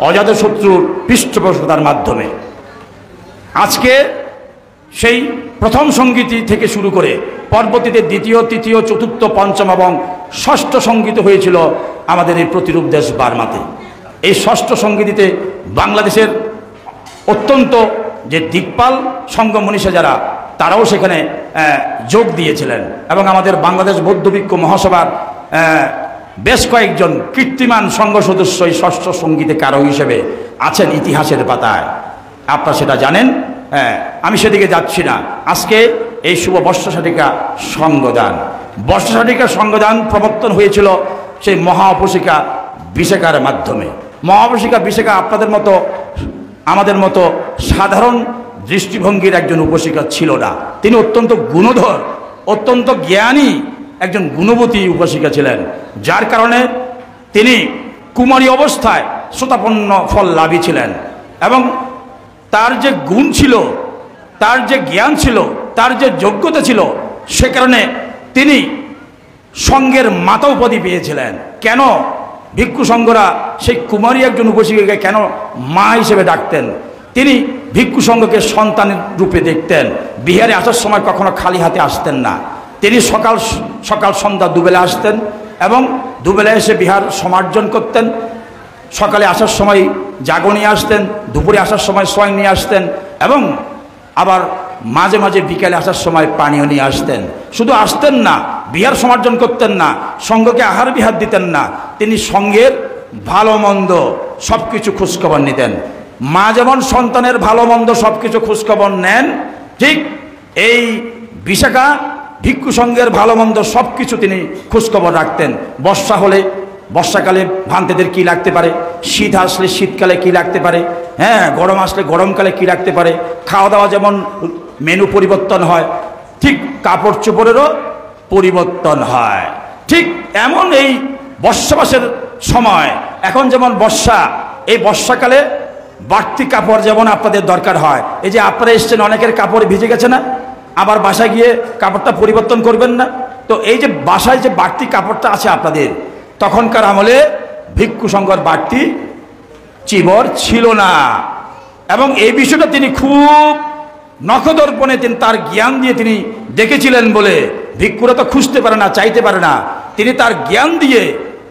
অজাতশত্রুর পৃষ্ঠপোষকতার মাধ্যমে। আজকে সেই প্রথম সঙ্গীতি থেকে শুরু করে পরবর্তীতে দ্বিতীয়, তৃতীয়, চতুর্থ, পঞ্চম এবং ষষ্ঠ সঙ্গীত হয়েছিল আমাদের এই প্রতিরূপ দেশ বার্মাতে। এই ষষ্ঠ সঙ্গীতিতে বাংলাদেশের অত্যন্ত যে দিকপাল সংঘ মনীষা যারা, তারাও সেখানে যোগ দিয়েছিলেন, এবং আমাদের বাংলাদেশ বৌদ্ধ ভিক্ষু মহাসভার বেশ কয়েকজন কীর্তিমান সংঘ সদস্য এই ষষ্ঠ সঙ্গীতে কারো হিসেবে আছেন ইতিহাসের পাতায়, আপনারা সেটা জানেন। আমি সেদিকে যাচ্ছি না। আজকে এই শুভ বর্ষা শাটিকা সংঘদান প্রবর্তন হয়েছিল সেই মহা উপশিকা বিশাখার মাধ্যমে। মহা উপশিকা বিশাখা আপনাদের মতো আমাদের মতো সাধারণ দৃষ্টিভঙ্গির একজন উপশিকা ছিল না। তিনি অত্যন্ত গুণধর, অত্যন্ত জ্ঞানী একজন গুণবতী উপশিকা ছিলেন, যার কারণে তিনি কুমারী অবস্থায় শ্রোতাপন্ন ফল লাভী ছিলেন, এবং তার যে গুণ ছিল, তার যে জ্ঞান ছিল, তার যে যোগ্যতা ছিল, সে কারণে তিনি সঙ্গের মাতা উপাধি পেয়েছিলেন। কেন ভিক্ষু সংঘরা সেই কুমারী একজন উপশিকাকে কেন মা হিসেবে ডাকতেন? তিনি ভিক্ষু সংঘকে সন্তানের রূপে দেখতেন। বিহারে আসার সময় কখনো খালি হাতে আসতেন না। তিনি সকাল সকাল সন্ধ্যা দুবেলা আসতেন, এবং দুবেলা এসে বিহার সমার্জন করতেন। সকালে আসার সময় জাগো নিয়ে আসতেন, দুপুরে আসার সময় সোয়াং নিয়ে আসতেন, এবং আবার মাঝে মাঝে বিকেলে আসার সময় পানীয় নিয়ে আসতেন। শুধু আসতেন না, বিহার সমার্জন করতেন না, সংঘকে আহার বিহার দিতেন না, তিনি সঙ্গের ভালো মন্দ সব কিছু খোঁজখবর নিতেন। মা যেমন সন্তানের ভালো মন্দ সব কিছু খোঁজখবর নেন, ঠিক এই বিশাখা ভিক্ষু সংঘের ভালো মন্দ সব কিছু তিনি খোঁজখবর রাখতেন। বর্ষা হলে বর্ষাকালে ভান্তেদের কি লাগতে পারে, শীত আসলে শীতকালে কি লাগতে পারে, হ্যাঁ গরম আসলে গরমকালে কি লাগতে পারে। খাওয়া দাওয়া যেমন মেনু পরিবর্তন হয়, ঠিক কাপড় চোপড়েরও পরিবর্তন হয়। ঠিক এমন এই বর্ষাবাসের সময়, এখন যেমন বর্ষা, এই বর্ষাকালে বাড়তি কাপড় যেমন আপনাদের দরকার হয়। এই যে আপনারা এসছেন, অনেকের কাপড় ভিজে গেছে না, আবার বাসায় গিয়ে কাপড়টা পরিবর্তন করবেন না। তো এই যে বাসায় যে বাড়তি কাপড়টা আছে আপনাদের, তখনকার আমলে ভিক্ষু সংঘর বাড়তি চিবর ছিল না। এবং এই বিষয়টা তিনি খুব নখদর্পণে তিনি তার জ্ঞান দিয়ে তিনি দেখেছিলেন বলে, ভিক্ষুরা তো খুঁজতে পারে না, চাইতে পারে না, তিনি তার জ্ঞান দিয়ে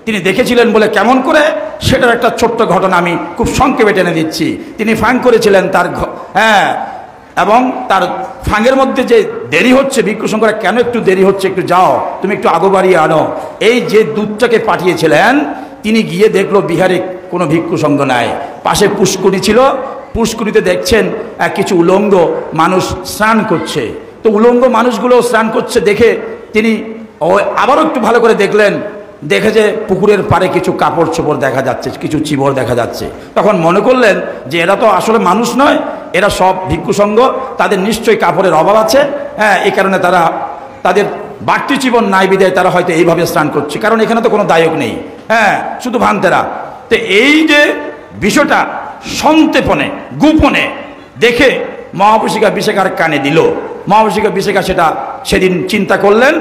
তিনি দেখেছিলেন বলে কেমন করে, সেটার একটা ছোট্ট ঘটনা আমি খুব সংক্ষেপে টেনে দিচ্ছি। তিনি ফাং করেছিলেন তার এবং তার ফাঙের মধ্যে যে দেরি হচ্ছে, ভিক্ষু সংঘরা কেন একটু দেরি হচ্ছে, একটু যাও তুমি একটু আগো বাড়িয়ে আনো, এই যে দুধটাকে পাঠিয়েছিলেন, তিনি গিয়ে দেখলো বিহারে কোনো ভিক্ষু সংঘ নাই। পাশে পুষ্করী ছিল, পুষ্করিতে দেখছেন কিছু উলঙ্গ মানুষ স্নান করছে। তো উলঙ্গ মানুষগুলো স্নান করছে দেখে তিনি আবারও একটু ভালো করে দেখলেন, দেখে যে পুকুরের পাড়ে কিছু কাপড় চোপড় দেখা যাচ্ছে, কিছু চিবর দেখা যাচ্ছে। তখন মনে করলেন যে এরা তো আসলে মানুষ নয়, এরা সব ভিক্ষু সংঘ, তাদের নিশ্চয়ই কাপড়ের অভাব আছে, হ্যাঁ এই কারণে তারা তাদের বাড়তি জীবন নাই বিদায় তারা হয়তো এইভাবে স্নান করছে, কারণ এখানে তো কোনো দায়ক নেই, হ্যাঁ শুধু ভান্তেরা। তো এই যে বিষয়টা সন্তেপনে গোপনে দেখে মহাপুষিকা বিশেখার কানে দিল। মহাপুষিকা বিশেখা সেটা সেদিন চিন্তা করলেন,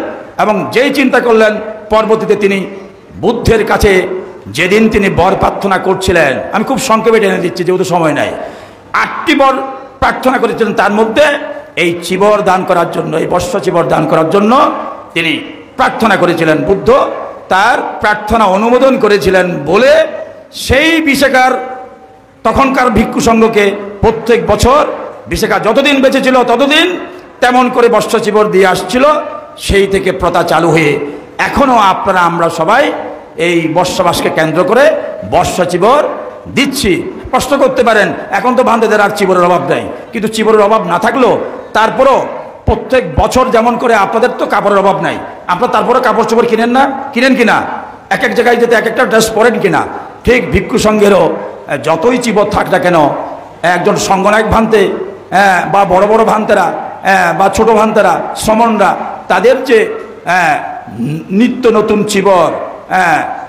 এবং যেই চিন্তা করলেন পরবর্তীতে তিনি বুদ্ধের কাছে যেদিন তিনি বর প্রার্থনা করছিলেন, আমি খুব সংক্ষেপে টেনে দিচ্ছি যেহেতু সময় নাই, 8টি বর প্রার্থনা করেছিলেন, তার মধ্যে এই চিবর দান করার জন্য, এই বর্ষ চিবর দান করার জন্য তিনি প্রার্থনা করেছিলেন। বুদ্ধ তার প্রার্থনা অনুমোদন করেছিলেন বলে সেই বিশেখার তখনকার ভিক্ষু সংঘকে প্রত্যেক বছর বিশেখা যতদিন বেঁচে ছিল ততদিন তেমন করে বর্ষ চিবর দিয়ে আসছিল। সেই থেকে প্রথা চালু হয়ে এখনও আপনারা আমরা সবাই এই বর্ষবাসকে কেন্দ্র করে বর্ষ চিবর দিচ্ছি। প্রশ্ন করতে পারেন, এখন তো ভান্তেদের আর চিবরের অভাব নেই, কিন্তু চিবরের অভাব না থাকলেও তারপরও প্রত্যেক বছর যেমন করে আপনাদের তো কাপড়ের অভাব নাই, আপনারা তারপরে কাপড় চোপড় কিনেন না, কিনেন কিনা, এক এক জায়গায় যেতে এক একটা ড্রেস পরেন কিনা, ঠিক ভিক্ষু সংঘেরও যতই চিবর থাক না কেন, একজন সংঘনায়ক ভান্তে বা বড় বড় ভান্তেরা বা ছোট ভান্তেরা শ্রমণরা, তাদের যে নিত্য নতুন চিবর,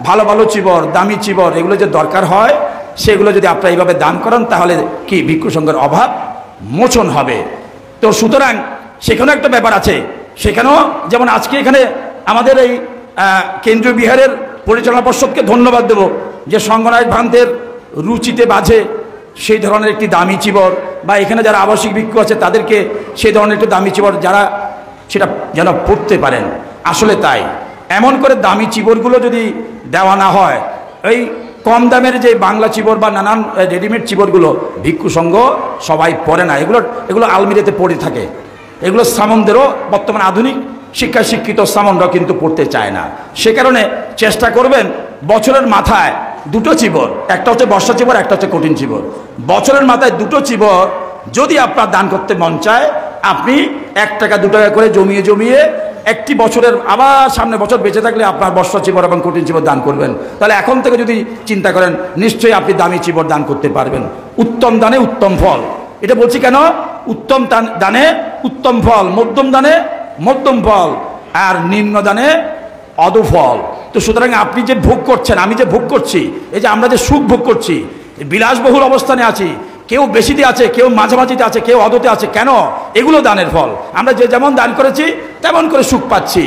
ভালো ভালো চিবর, দামি চিবর, এগুলো যে দরকার হয়, সেগুলো যদি আপনারা এইভাবে দান করেন তাহলে কি ভিক্ষু সংঘের অভাব মোচন হবে। তো সুতরাং সেখানেও একটা ব্যাপার আছে, সেখানেও যেমন আজকে এখানে আমাদের এই কেন্দ্রীয় বিহারের পরিচালনা পর্ষদকে ধন্যবাদ দেব যে সংঘনায়ক ভান্তের রুচিতে বাজে সেই ধরনের একটি দামি চিবর, বা এখানে যারা আবাসিক ভিক্ষু আছে তাদেরকে সেই ধরনের একটি দামি চিবর যারা সেটা যেন পড়তে পারেন। আসলে তাই, এমন করে দামি চিবরগুলো যদি দেওয়া না হয়, এই কম দামের যে বাংলা চিবর বা নানান রেডিমেড চিবরগুলো ভিক্ষু সংঘ সবাই পরে না, এগুলো আলমিরাতে পড়ে থাকে। এগুলো শ্রামণদেরও বর্তমানে আধুনিক শিক্ষায় শিক্ষিত শ্রামণরাও কিন্তু পড়তে চায় না। সে কারণে চেষ্টা করবেন বছরের মাথায় দুটো চিবর, একটা হচ্ছে বর্ষা চিবর, একটা হচ্ছে কঠিন চিবর, বছরের মাথায় দুটো চিবর যদি আপনার দান করতে মন চায়, আপনি 1 টাকা 2 টাকা করে জমিয়ে জমিয়ে একটি বছরের আবার সামনে বছর বেঁচে থাকলে আপনার বর্ষ চিবর এবং কঠিন চিবর দান করবেন। তাহলে এখন থেকে যদি চিন্তা করেন নিশ্চয়ই আপনি দামি চিবর দান করতে পারবেন। উত্তম দানে উত্তম ফল, এটা বলছি কেন, উত্তম দানে উত্তম ফল, মধ্যম দানে মধ্যম ফল, আর নিম্ন দানে অধফল। তো সুতরাং আপনি যে ভোগ করছেন, আমি যে ভোগ করছি, এই যে আমরা যে সুখ ভোগ করছি, বিলাসবহুল অবস্থানে আছি, কেউ বেশিতে আছে, কেউ মাঝামাঝিতে আছে, কেউ অধতে আছে, কেন? এগুলো দানের ফল। আমরা যে যেমন দান করেছি তেমন করে সুখ পাচ্ছি।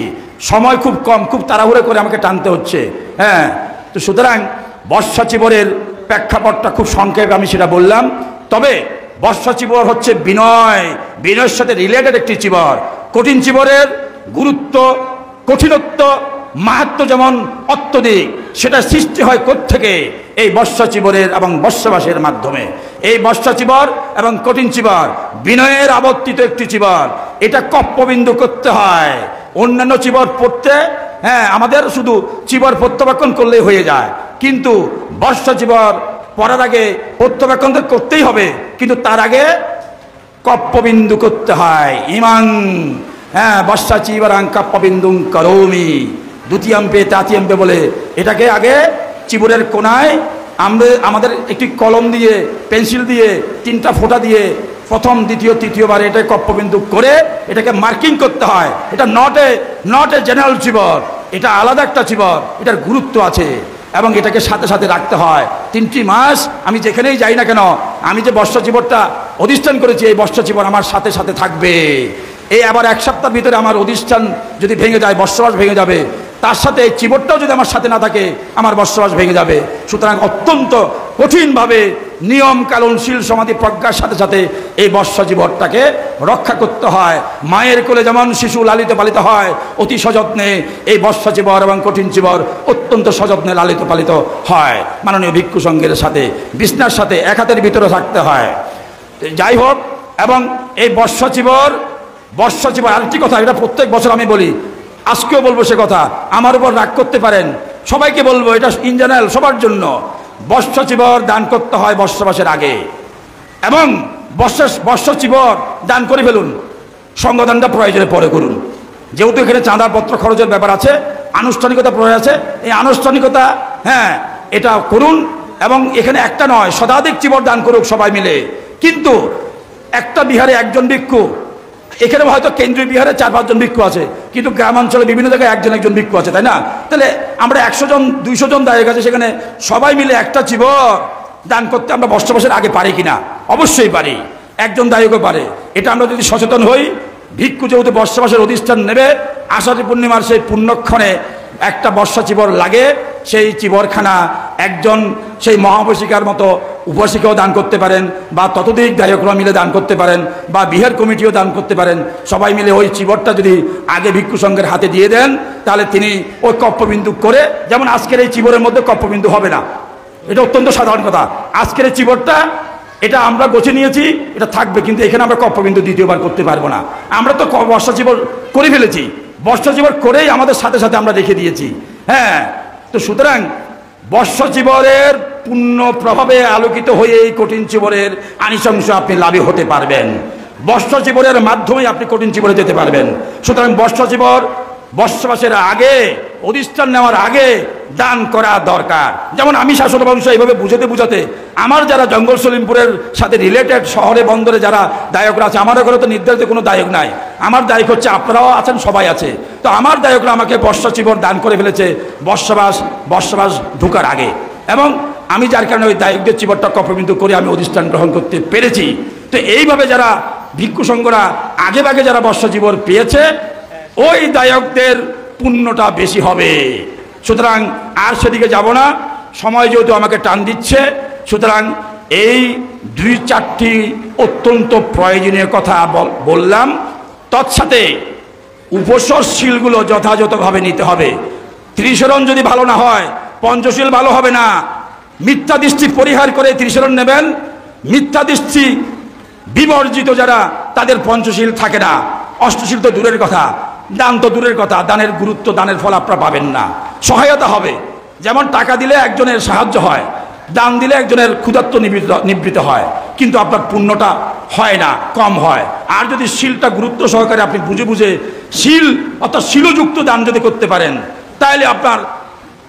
সময় খুব কম, খুব তাড়াহুড়ো করে আমাকে টানতে হচ্ছে, হ্যাঁ। তো সুতরাং বর্ষা চিবরের প্রেক্ষাপটটা খুব সংক্ষেপে আমি সেটা বললাম। তবে বর্ষা চিবর হচ্ছে বিনয়, বিনয়ের সাথে রিলেটেড একটি চিবর। কঠিন চিবরের গুরুত্ব, কঠিনত্ব, মাহাত্ম্য যেমন অত্যধিক, সেটা সৃষ্টি হয় কোত্থেকে? এই বর্ষা চিবরের এবং বর্ষাবাসের মাধ্যমে। এই বর্ষা চিবর এবং কঠিন চিবর বিনয়ের আবর্তিত একটি চিবর, এটা কপ্পবিন্দু করতে হয়। অন্যান্য চিবর পড়তে আমাদের শুধু চিবর প্রত্যাবাখ্যান করলেই হয়ে যায়, কিন্তু বর্ষা চিবর পড়ার আগে প্রত্যাবাখ্যান তো করতেই হবে, কিন্তু তার আগে কপ্পবিন্দু করতে হয়। ইমাং বর্ষা চিবরাং কপ্পবিন্দুং করোমি, দ্বিতীয়াম্পে তৃতীয়াম্পে বলে এটাকে আগে চিবুরের কোনায় আমাদের একটি কলম দিয়ে পেন্সিল দিয়ে 3টা ফোঁটা দিয়ে প্রথম দ্বিতীয় তৃতীয়বার এটা কপ্পবিন্দু করে এটাকে মার্কিং করতে হয়। এটা নট এ জেনারেল চিবর, এটা আলাদা একটা চিবর, এটার গুরুত্ব আছে এবং এটাকে সাথে সাথে রাখতে হয়। 3টি মাস আমি যেখানেই যাই না কেন, আমি যে বর্ষা চিবরটা অধিষ্ঠান করেছি এই বর্ষা চিবর আমার সাথে সাথে থাকবে। এই আবার 1 সপ্তাহের ভিতরে আমার অধিষ্ঠান যদি ভেঙে যায়, বর্ষবাস ভেঙে যাবে, তার সাথে এই চিবরটাও যদি আমার সাথে না থাকে আমার বর্ষবাস ভেঙে যাবে। সুতরাং অত্যন্ত কঠিনভাবে নিয়ম কানুন শীল সমাধি প্রজ্ঞার সাথে সাথে এই বর্ষা জীবনটাকে রক্ষা করতে হয়। মায়ের কোলে যেমন শিশু লালিত পালিত হয় অতি সযত্নে, এই বর্ষা জীবর এবং কঠিন জীবর অত্যন্ত সযত্নে লালিত পালিত হয়। মাননীয় ভিক্ষু সংঘের সাথে বিছনার সাথে এক হাতের ভিতরে থাকতে হয়। যাই হোক, এবং এই বর্ষা জীবর আরেকটি কথা, এটা প্রত্যেক বছর আমি বলি, আজকেও বলবো সে কথা, আমার উপর রাগ করতে পারেন, সবাইকে বলবো, এটা ইন জেনারেল সবার জন্য। বর্ষা চিবর দান করতে হয় বর্ষবাসের আগে, এবং বর্ষা চিবর দান করে ফেলুন, সংগদানটা প্রয়োজনে পরে করুন। যেহেতু এখানে চাঁদাপত্র খরচের ব্যাপার আছে, আনুষ্ঠানিকতা প্রয়োজন আছে, এই আনুষ্ঠানিকতা এটা করুন। এবং এখানে একটা নয়, শতাধিক চিবর দান করুক সবাই মিলে। কিন্তু একটা বিহারে একজন ভিক্ষু, এখানে হয়তো কেন্দ্রীয় বিহারে 4-5 জন ভিক্ষু আছে, কিন্তু গ্রামাঞ্চলে বিভিন্ন জায়গায় একজন ভিক্ষু আছে, তাই না? তাহলে আমরা 100 জন 200 জন দায়ক আছে, সেখানে সবাই মিলে একটা চিবর দান করতে আমরা বর্ষবাসের আগে পারি কিনা? অবশ্যই পারি, একজন দায়কও পারে। এটা আমরা যদি সচেতন হই, ভিক্ষু যেহেতু বর্ষবাসের অধিষ্ঠান নেবে, আষাঢ়ী পূর্ণিমার সেই পুণ্যক্ষণে একটা বর্ষা চিবর লাগে, সেই চিবরখানা একজন সেই মহাউপাসিকার মতো উপাসিকাও দান করতে পারেন, বা ততোধিক দায়করা মিলে দান করতে পারেন, বা বিহার কমিটিও দান করতে পারেন। সবাই মিলে ওই চিবরটা যদি আগে ভিক্ষু সংঘের হাতে দিয়ে দেন, তাহলে তিনি ওই কপ্পবিন্দু করে, যেমন আজকের এই চিবরের মধ্যে কপ্পবিন্দু হবে না, এটা অত্যন্ত সাধারণ কথা। আজকের এই চিবরটা এটা আমরা গোছে নিয়েছি, এটা থাকবে, কিন্তু এখানে আমরা কপ্পবিন্দু দ্বিতীয়বার করতে পারবো না। আমরা তো বর্ষা চিবর করে ফেলেছি, বর্ষা চিবর করেই আমাদের সাথে সাথে আমরা রেখে দিয়েছি। তো সুতরাং বর্ষা চিবরের পূর্ণ প্রভাবে আলোকিত হয়ে এই কঠিন চিবরের আনিশংস আপনি লাভী হতে পারবেন। বর্ষা চিবরের মাধ্যমে আপনি কঠিন চিবরে যেতে পারবেন। সুতরাং বর্ষা চিবর বর্ষবাসের আগে, অধিষ্ঠান নেওয়ার আগে দান করা দরকার। যেমন আমি শাসন বংশ এইভাবে বুঝাতে আমার যারা জঙ্গল সলিমপুরের সাথে রিলেটেড শহরে বন্দরে যারা দায়করা আছে, আমার ঘরে তো নির্ধারিত কোনো দায়ক নাই, আমার দায়ক হচ্ছে আপনারাও আছেন, সবাই আছে। তো আমার দায়করা আমাকে বর্ষা চিবর দান করে ফেলেছে বর্ষবাস ঢুকার আগে, এবং আমি যার কারণে ওই দায়কদের চিবরটা কপ্পবিন্দু করে আমি অধিষ্ঠান গ্রহণ করতে পেরেছি। তো এইভাবে যারা ভিক্ষু সংঘরা আগে ভাগে যারা বর্ষা চিবর পেয়েছে, ওই দায়কদের পুণ্যটা বেশি হবে। সুতরাং আর সেদিকে যাব না, সময় যেহেতু আমাকে টান দিচ্ছে। সুতরাং এই 2-4টি অত্যন্ত প্রয়োজনীয় কথা বললাম। তৎসাথে উপসর্শীলগুলো যথাযথভাবে নিতে হবে। ত্রিশরণ যদি ভালো না হয়, পঞ্চশীল ভালো হবে না। মিথ্যা দৃষ্টি পরিহার করে ত্রিশরণ নেবেন। মিথ্যা দৃষ্টি বিবর্জিত যারা, তাদের পঞ্চশীল থাকে না। অষ্টশীল তো দূরের কথা, দান তো দূরের কথা, দানের গুরুত্ব, দানের ফল আপনারা পাবেন না। সহায়তা হবে, যেমন টাকা দিলে একজনের সাহায্য হয়, দান দিলে একজনের ক্ষুধার্ত নিবৃত হয়, কিন্তু আপনার পুণ্যটা হয় না, কম হয়। আর যদি শীলটা গুরুত্ব সহকারে আপনি বুঝে শীল অর্থাৎ শীলযুক্ত দান যদি করতে পারেন, তাহলে আপনার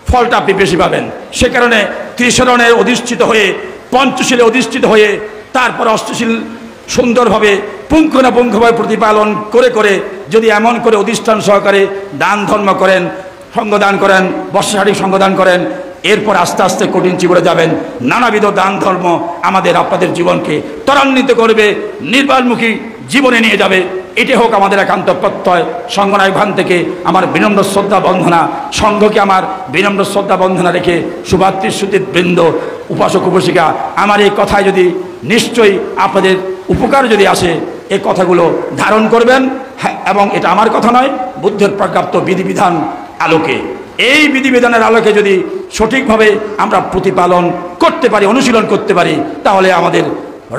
ফলটা আপনি বেশি পাবেন। সে কারণে ত্রিশরণে অধিষ্ঠিত হয়ে, পঞ্চশীলে অধিষ্ঠিত হয়ে, তারপর অষ্টশীল সুন্দরভাবে পুঙ্খানুপুঙ্খভাবে প্রতিপালন করে যদি এমন করে অধিষ্ঠান সহকারে দান ধর্ম করেন, সঙ্গদান করেন, বর্ষাহারিক সঙ্গদান করেন, এরপর আস্তে আস্তে কঠিন জীবনে যাবেন। নানাবিধ দান ধর্ম আমাদের আপনাদের জীবনকে ত্বরান্বিত করবে, নির্বাণমুখী জীবনে নিয়ে যাবে। এটি হোক আমাদের একান্ত প্রত্যয়। সংগনায়ক ভান থেকে আমার বিনম্র শ্রদ্ধা বন্ধনা, সংঘকে আমার বিনম্র শ্রদ্ধা বন্ধনা রেখে শুভাতৃশ্রুতির বৃন্দ, উপাসক উপাসিকা, আমার এই কথায় যদি নিশ্চয়ই আপনাদের উপকার যদি আসে, এই কথাগুলো ধারণ করবেন। হ্যাঁ, এবং এটা আমার কথা নয়, বুদ্ধের প্রজ্ঞাপ্ত বিধিবিধান আলোকে, এই বিধিবিধানের আলোকে যদি সঠিকভাবে আমরা প্রতিপালন করতে পারি, অনুশীলন করতে পারি, তাহলে আমাদের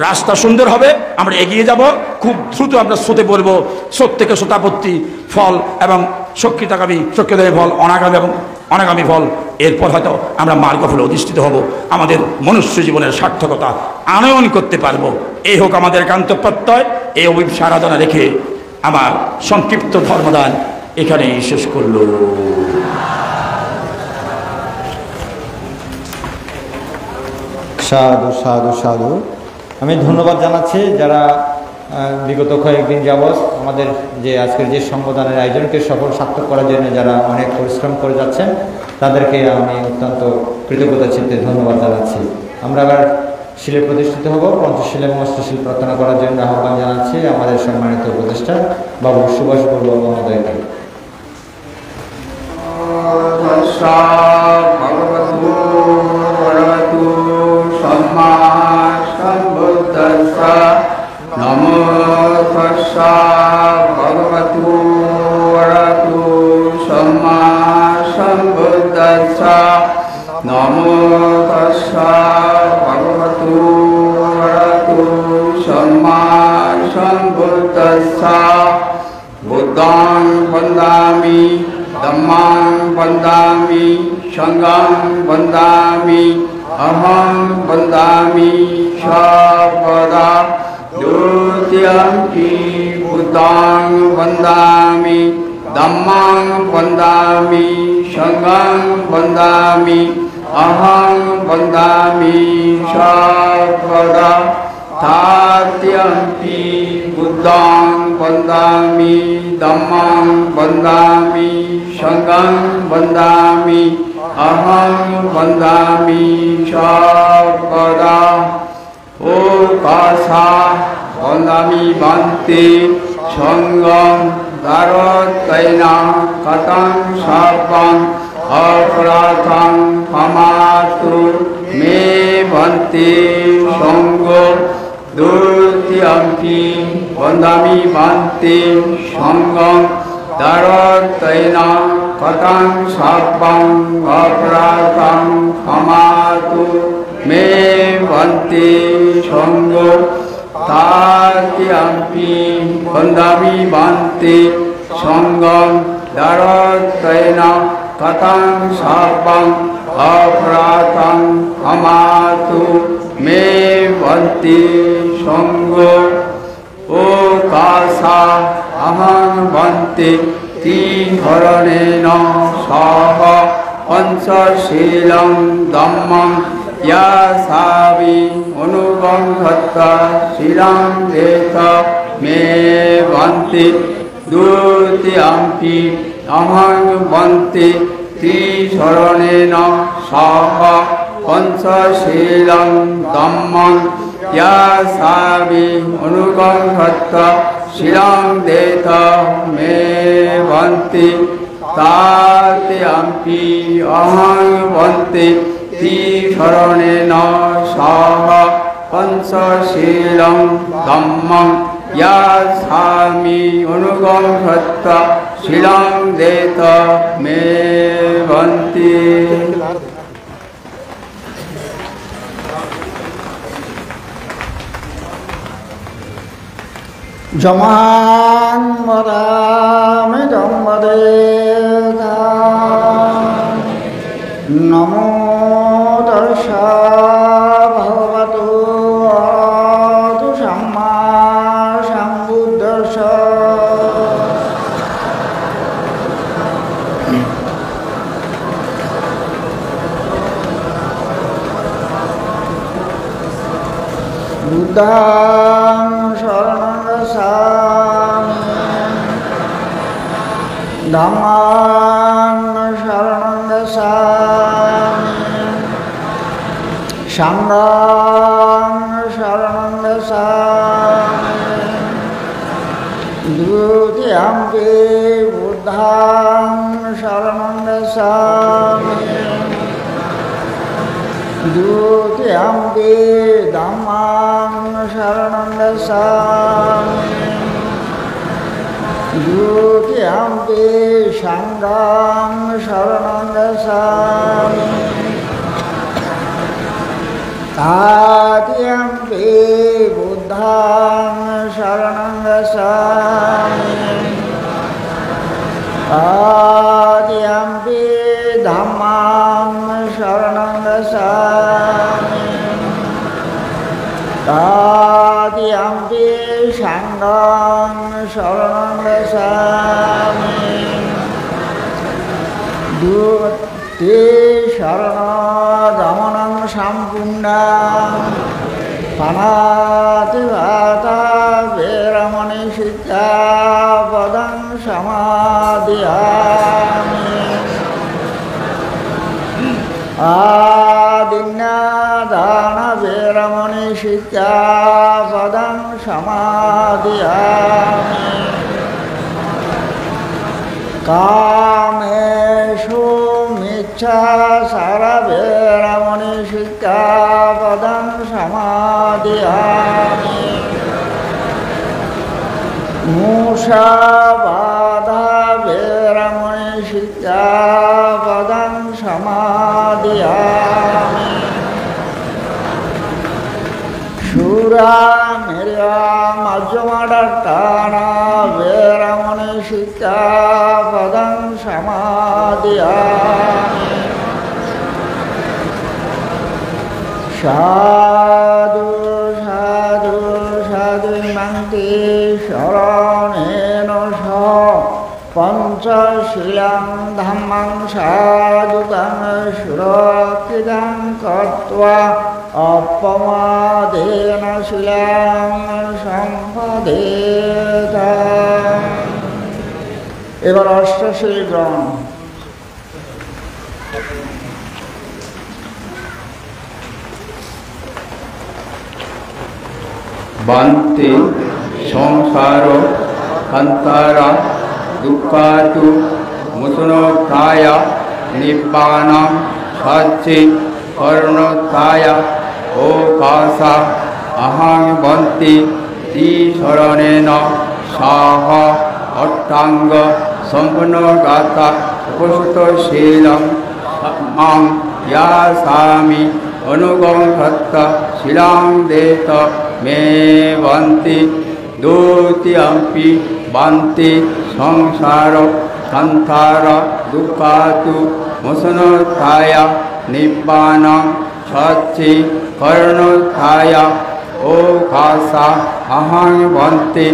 রাস্তা সুন্দর হবে, আমরা এগিয়ে যাব। খুব দ্রুত আমরা স্রোতে পড়বো, স্রোত থেকে শ্রোতাপত্তি ফল এবং সক্ষিতাগামী ফল, অনাগামী এবং অনাগামী ফল, এরপর হয়তো আমরা মার্গফলে অধিষ্ঠিত হব, আমাদের মনুষ্য জীবনের সার্থকতা আনয়ন করতে পারবো। এই হোক আমাদের একান্ত প্রত্যয়। এই অভিপ্সা আরাধনা রেখে আমার সংক্ষিপ্ত ধর্মদান এখানেই শেষ করল। সাধু সাধু সাধু। আমি ধন্যবাদ জানাচ্ছি যারা বিগত কয়েকদিন যাবৎ আমাদের যে আজকের যে সংবর্ধনার আয়োজনকে সফল সার্থক করার জন্য যারা অনেক পরিশ্রম করে যাচ্ছেন তাদেরকে আমি অত্যন্ত কৃতজ্ঞতা চিত্তে ধন্যবাদ জানাচ্ছি। আমরা আবার শিলে প্রতিষ্ঠিত হব। পঞ্চশীলে মস্তশীল প্রার্থনা করার জন্য আহ্বান জানাচ্ছি আমাদের সম্মানিত উপদেষ্টা বাবু সুভাষ বড়ুয়া মহোদয়কে। নমো তস্যা ভগবতু অরহতু সম্মা সম্বুদ্ধাস্সা। নমো তস্যা ভগবতু অরহতু সম্মা সম্বুদ্ধাস্সা। বুদ্ধং বন্দামি ধম্মং বন্দামি সংঘং বন্দামি অহং বন্দামি সর্বদা। দ্বিতীয়ম্পি বুদ্ধং বন্দামি ধম্মং বন্দামি সংঘং বন্দামি অহং বন্দামি সর্বদা। তৃতীয়ম্পি বুদ্ধং বন্দামি ধম্মং বন্দামি সংঘং বন্দামি অহং বন্দামি সর্বদা। ও কাসা বন্দামি বান্তে সংঘং দারত্তৈনা কতং সর্বং অপরাধং ক্ষমাতু মে বন্তে সংঘ। দ্বিতীয়ম্পি বন্দামি বান্তে সংঘং দারত্তৈনা কতং সর্বং অপরাধং ক্ষমাতু মে বন্তে সংঘ। তৃতীয়ম্পি বন্দামি বান্তে সংঘং দারত্তৈনা কতং সর্বং অপরাধং ক্ষমাতু মে বন্তে সংঘ। ও কাসা অহং বন্তে ত্রিধরণেন সহ পঞ্চশীলং ধম্মং ইয়া সাবি অনুবংধত্তা শিলাং দেত মে বন্তে। দ্বিতীয়ম্পি অহং বন্তে ত্রিধরণেন সহ পঞ্চশীলং ধম্মং ইয়া সাবি অনুবংধত্তা শিলাং দেত মে বন্তে। তৃতীয়ম্পি অহং বন্তে ত্রিধরণেন সহ পঞ্চশীলং ধম্মং ইয়া সামি অনুবংধত্তা শিলাং দেত মে বন্তে। জমান মরামে জম্বদে নমো তস্যা ভগবতু অরহতু সম্মা সম্বুদ্ধাস্সা। বুদ্ধং শরণং গচ্ছামি ধম্মং শরণং গচ্ছামি সংঘং শরণং গচ্ছামি। দ্বিতীয়ম্পি বুদ্ধং শরণং গচ্ছামি দ্বিতীয়ম্পি ধম্মং শরণং গচ্ছামি দ্বিতীয়ম্পি সংঘং শরণং গচ্ছামি তৃতীয়ম্পি বুদ্ধং শরণং গচ্ছামি তৃতীয়ম্পি ধম্মং শরণং গচ্ছামি তৃতীয়ম্পি সংঘং শরণং গচ্ছামি তে শরণ দমনং সম্পূর্ণং পানাতিপাতা বেরমণি শিক্ষাপদং সমাদিয়ামি আদিন্নাদান বেরমণি শিক্ষাপদং সমাদিয়ামি কামেষু মিচ্ছাচার বেরমণি শিক্ষাপদং সমাদিয়ামি মুষাবাধা বেরমণি শিক্ষাপদং সমাদিয়ামি সুরামের্যমজ্জমডট্টানা বেরমণি শিক্ষাপদং সমাদিয়ামি সাধু সাধু সাধু মন্তি শরণেন সহ পঞ্চশীলং ধম্মং সাধুকং সুরক্ষিতং কর্ত্বা অপমাদেন শীলং সম্পদেত। এবার অষ্টশীল গ্রহণ। বান্তে সংসার কান্তারা দুঃখাতু মুসুনোত্থায় নিব্বানাং সচ্চি কর্ণোত্থায় ওকাশা অহং বন্তি শরণেন সাহ অষ্টাঙ্গ সম্পূর্ণগাতা উপসুতশীলং মাং ইয়াসামি অনুগঙ্ঘত্ত শিলাং দেত মে বন্তি দ্বিতীয়ম্পি বান্তি সংসার সন্তার দুঃখাতু মুসুনোত্থায় নিব্বানাং সচ্চি কর্ণোত্থায় ওকাশা অহং বন্তি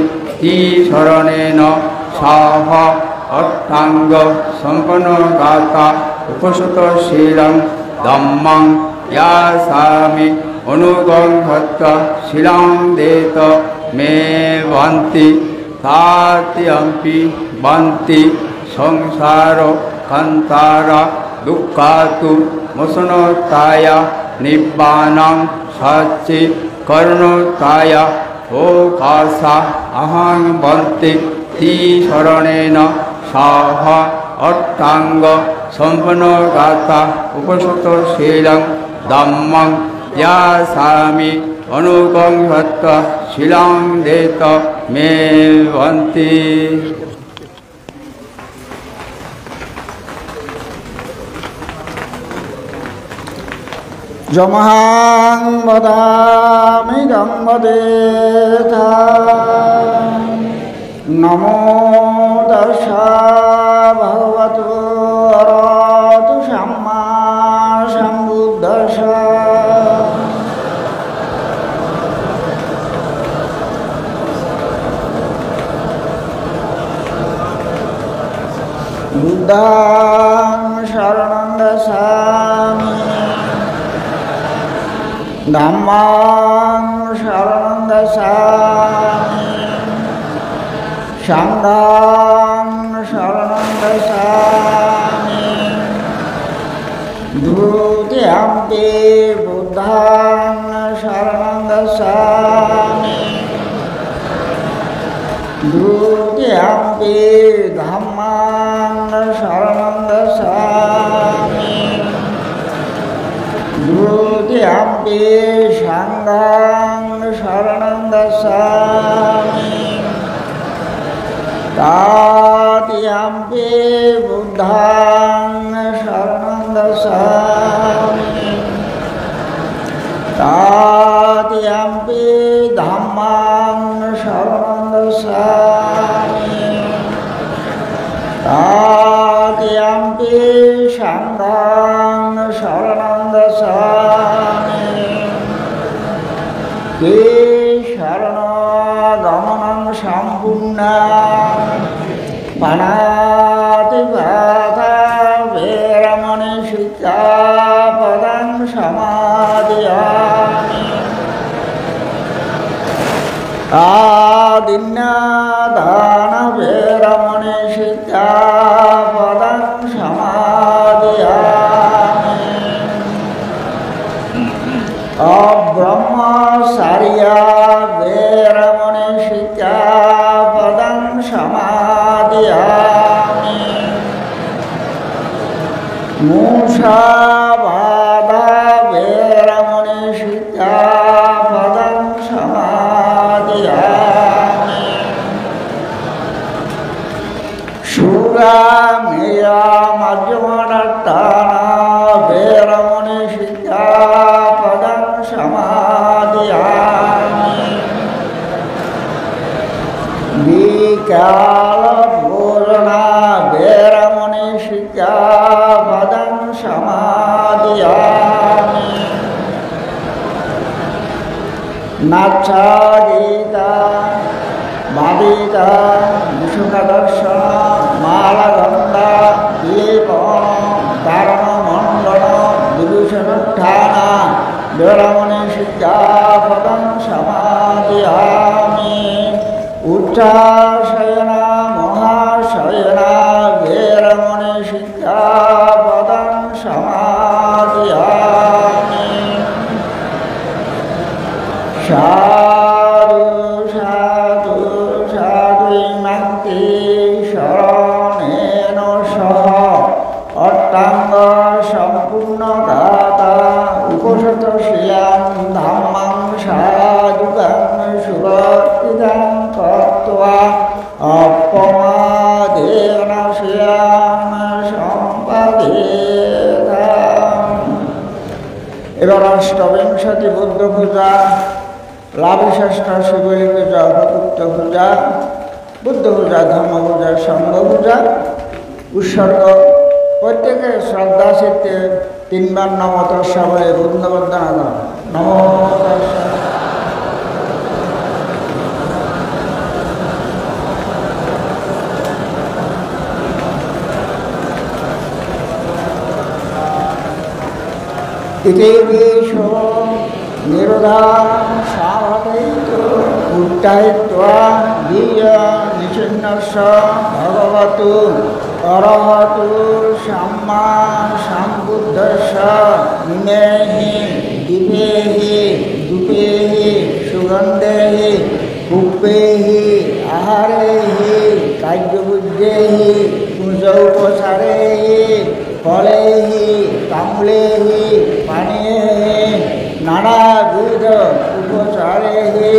শরণেন সাহ অষ্টাঙ্গ সম্পন্নগাতা উপসুতশীলং ধম্মং ইয়াসামি অনুগঙ্ঘত্ত শিলাং দেত মে বন্তি তৃতীয়ম্পি বান্তি সংসার কান্তারা দুঃখাতু মুসুনোত্থায় নিব্বানাং সচ্চি কর্ণোত্থায় ওকাশা অহং বন্তি শরণেন সাহ অষ্টাঙ্গ সম্পন্নগাতা উপসুতশীলং ধম্মং ইয়াসামি অনুগঙ্ঘত্ত শিলাং দেত মে বন্তি। যমহাং বদামি গঙ্গদেথা নমো দর্শা ভগবতো অরতু সম্মা সম্বুদ্ধস্য বুদ্ধং শরণং গচ্ছামি ধম্মং শরণং গচ্ছামি সংঘং শরণং গচ্ছামি দ্বিতীয়ম্পি বুদ্ধং শরণং গচ্ছামি দ্বিতীয়ম্পি ধম্মং শরণং গচ্ছামি দ্বিতীয়ম্পি সংঘং শরণং গচ্ছামি তৃতীয়ম্পি বুদ্ধং শরণং গচ্ছামি তৃতীয়ম্পি ধম্মং শরণং গচ্ছামি তৃতীয়ম্পি সংঘং শরণং গচ্ছামি তে শরণগমনং সম্পূর্ণং পানাতিপাতা বেরমণি বেরমণি শিক্ষাপদং সমাদিয়ামি আদিন্যাদান বেরমণি শিক্ষাপদং সমাদিয়ামি অব্রহ্মচার্যা বেরমণি শিক্ষাপদং সমাদিয়ামি মুষাবাদা বেরমণি শিক্ষাপদং সমাদিয়ামি সুরামেয়া মধ্যমনর্তনা বেরমণি শিক্ষাপদং সমাদিয়ামি বিকাল ভোজনা বেরমণি শিক্ষাপদং সমাদিয়ামি নাচাগীতা বাদিতা মুষুকদর্শন মালাগন্ধা দীপন কারণমণ্ডল বিভূষণোত্থান বেরমণি শিক্ষাপদং সমাদিয়ামি উচ্চাশয়না মহাশয়না বেরমণি শিক্ষাপদং সমাদিয়ামি সাধু সাধু সাধুমান্তি শরণেন সহ অষ্টাঙ্গ সম্পূর্ণ দাতা উপসত শিলাং ধাম্মাং সাধুকাং সুরক্ষিতাং কর্ত্বা অপমাদেন শিলাং সম্পাদেতাম। এবার অষ্টবিংশতি বুদ্ধ পূজা, লাভিষষ্ঠ শিবলী পূজা, ভূত পূজা, বুদ্ধ পূজা, ধর্ম পূজা, সংঘ পূজা, উৎসর্গ। প্রত্যেকে শ্রদ্ধা চিত্তে তিনবার নমো তস্যা বলে বৃন্দবন্দনা দাও। নমো তস্যা। ইতিবিশ নিরোধা সাবধায়িত উত্থায়িত্বা বীর্য নিচিন্নস্য ভগবতু অরহতু সম্মা সম্বুদ্ধস্য ইমেহি দীপেহি ধূপেহি সুগন্ধেহি পুষ্পেহি আহারেহি কার্যবুদ্ধেহি পূজোপচারেহি ফলেহি তাম্বুলেহি পানীয়েহি নানাবিধ উপচারেহি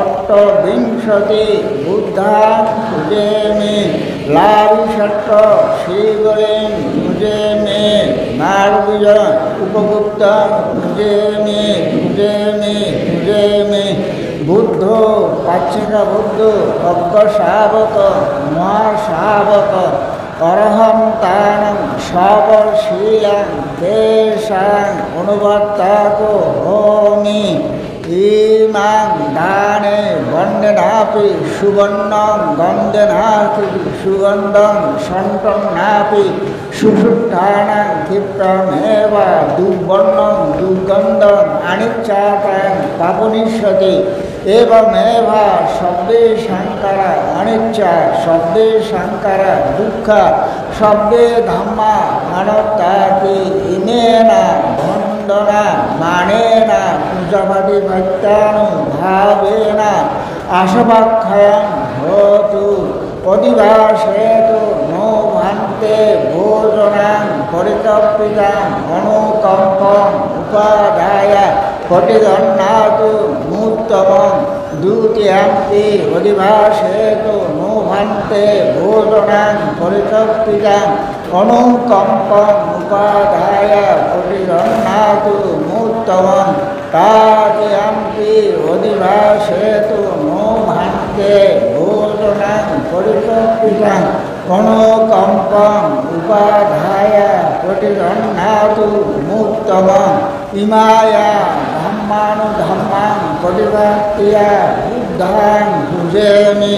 অষ্টবিংশতি বুদ্ধান পূজেমি লাভিষষ্ঠ শিবলিং পূজেমি নারবীজ উপগুপ্ত পূজেমি পূজেমি পূজেমি বুদ্ধ পাচ্ছিক বুদ্ধ অজ্ঞ শাবক মহাশাবক অরহং তানং সবশীলাং দেশাং অনুবর্তাকো হোমি ইমাং দানে বন্দেনাপি সুবর্ণং গন্ধেনাপি সুগন্ধং সন্তং নাপি সুশুদ্ধানাং ক্ষিপ্রমেব দুর্বর্ণং দুর্গন্ধং আনিচ্ছাতাং পাপনিষ্যতি एवमेव शब्दे शंकरा अनिच्छा शब्दे शंकरा दुःख शब्दे धम्मा अनत्ताति इमेना वंदना मानेना पूजापति भक्तानुभावेन आशवाख्यं होतु अधिवासेतु नो भान्ते भोजनां परितप्पितां अनुकम्पम् उपादाय पटिगन्नातु नूत्तमं द्वितीयम्पि अधिवासेतु नो भान्ते भोजनां परितप्पिताम् अनुकम्पम् उपादाय पटिगन्नातु नूत्तमं तृतीयम्पि अधिवासेतु नो भान्ते भोजनां परितप्पिताम् अनुकम्पम् उपादाय पटिगन्नातु नूत्तमम् इमाया धम्मानुधम्मां प्रतिपत्तिया बुद्धां पूजयामि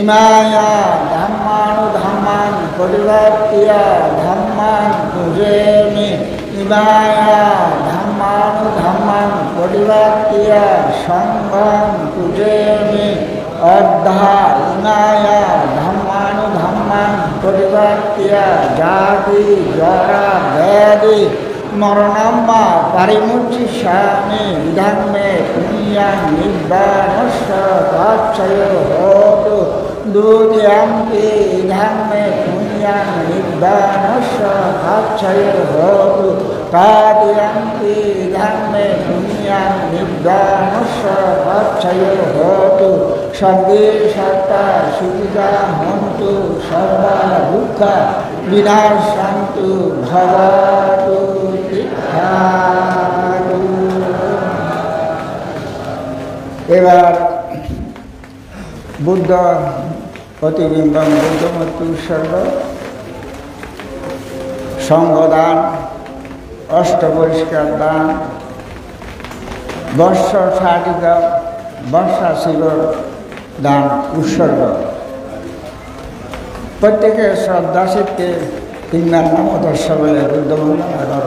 इमाया धम्मानुधम्मां ধাম্মাং পরিবর্তিয়া ধাম্মাং পূজেমি নিবায়া ধাম্মাং পরিবর্তিয়া সংঘং পূজেমি অর্ধাইনায়া ধাম্মাং পরিবর্তিয়া জাতি জরা ব্যাধি মরণম্মা পারিমুচ্ছিষ্যামি ইদং মে পুণ্যাং নিব্বানস্য তাচ্ছয় হোতু দ্বিতীয়ম্পি ইদং মে পুণ্যাং নিব্বানস্য তাচ্ছয় হোতু তৃতীয়ম্পি ইদং মে পুণ্যাং নিব্বানস্য তাচ্ছয় হোতু সর্বে সত্তা সুবিধা হন্তু সর্বা দুঃখ বিনাশান্তু ভবতু। এবার বুদ্ধ প্রতিবিম্বং বুদ্ধমূর্তি উৎসর্গ, সঙ্গদান, অষ্টপরিষ্কার দান, বর্ষ সাধিত বর্ষা শিবর দান উৎসর্গ। প্রত্যেকের শ্রদ্ধা চিত্তে তিনবার নাম দর্শ বলে বুদ্ধ বন্দনা কর।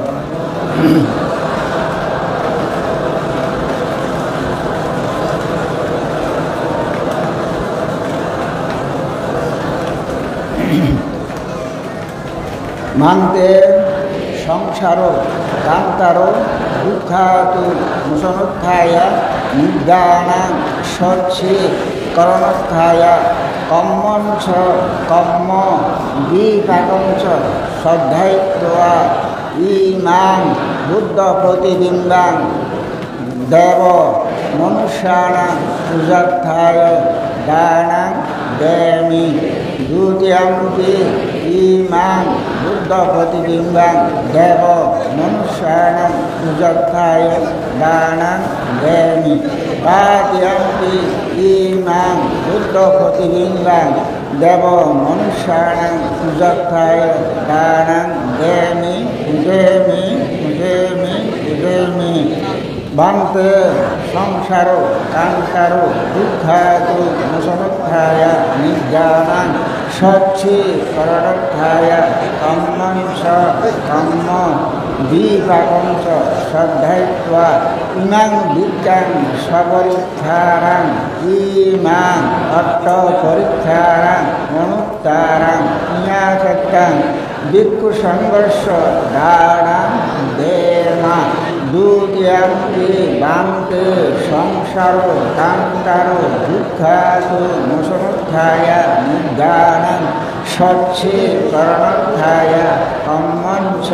মানতে সংসার কান্তার দুঃখাতু মুসনোত্থায় নিদানাং সচ্ছি করণোত্থায় কম্মঞ্চ কম্ম বিপাকঞ্চ শ্রদ্ধায়িত্বা ইমাং বুদ্ধ প্রতিবিম্বাং দেব মনুষ্যানাং পূজার্থায় দানাং দেমি দ্বিতীয়ম্পি ইমাং বুদ্ধ প্রতিবিম্বাং দেব মনুষ্যানাং পূজার্থায় দানাং দেমি তৃতীয়ম্পি ইমাং বুদ্ধ প্রতিবিম্বাং দেব মনুষ্যানাং পূজার্থায় দানাং দেমি পূজেমি পূজেমি পূজেমি। বান্তে সংসার কান্তার দুঃখাতু মুসনোত্থায় নিজ্ঞানাং সচ্ছি করণোত্থায় কম্মঞ্চ কম্ম বিপাকঞ্চ শ্রদ্ধায়িত্বা ইমাং বিদ্যাং স্বপরিত্থারাং ইমাং অট্টপরিত্থারাং মনুত্তারাং ইয়াসক্তাং ভিক্ষু সংঘর্ষ দানাং দেমা দ্বিতীয়ম্পি বান্তে সংসার কান্তার দুঃখাতু মুসনোত্থায় নিদানাং সচ্ছি করণোত্থায় কম্মঞ্চ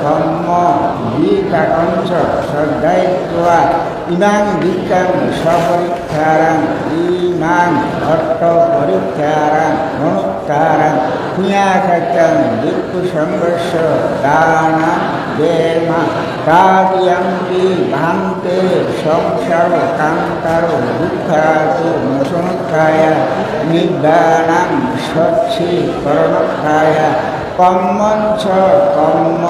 কম্ম বিপাকঞ্চ শ্রদ্ধায়িত্বা ইমাং বিদ্যাং স্বপরিত্থারাং ইমাং অট্টপরিত্থারাং মনুত্তারাং পুণ্যাসক্তাং ভিক্ষু সংঘর্ষ দানাং দেমা তৃতীয়ম্পি ভান্তে সংসার কান্তার দুঃখাতু মুসনোত্থায় নিদানাং সচ্ছি করণোত্থায় কম্মঞ্চ কম্ম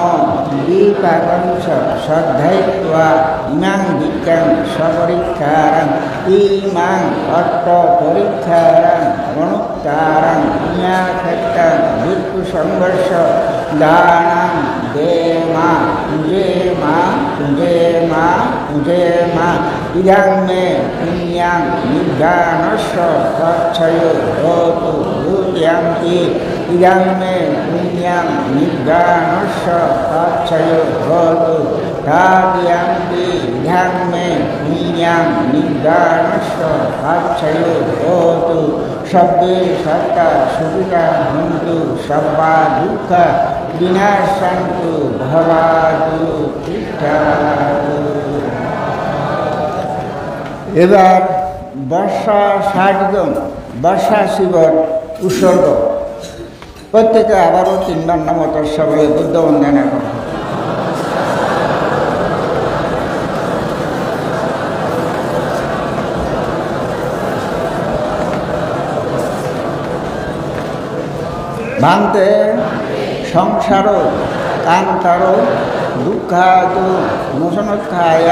বিপাকঞ্চ শ্রদ্ধায়িত্বা ইমাং বিদ্যাং স্বপরিত্থারাং ইমাং অট্টপরিত্থারাং মনুত্তারাং পুণ্যাসক্তাং ভিক্ষু সংঘর্ষ দানাং দেমা পূজেমা পূজেমা পূজেমা ইদং মে পুণ্যাং নিদানস্য তাচ্ছয় হোতু দ্বিতীয়ম্পি ইদং মে পুণ্যাং নিদানস্য তাচ্ছয় হোতু তৃতীয়ম্পি ইদং মে পুণ্যাং নিদানস্য তাচ্ছয় হোতু সব্বে সত্তা সুবিধা হন্তু সর্বা দুঃখ বিনাশান্তু ভবাতু তিষ্ঠাতু। এবার বর্ষা সাধন বর্ষা শিবর উৎসর্গ। প্রত্যেকে আবারও তিনবার নাম তস্য বলে বুদ্ধ বন্দনা করা। ভান্তে সংসার কান্তার দুঃখাতু মুসনোত্থায়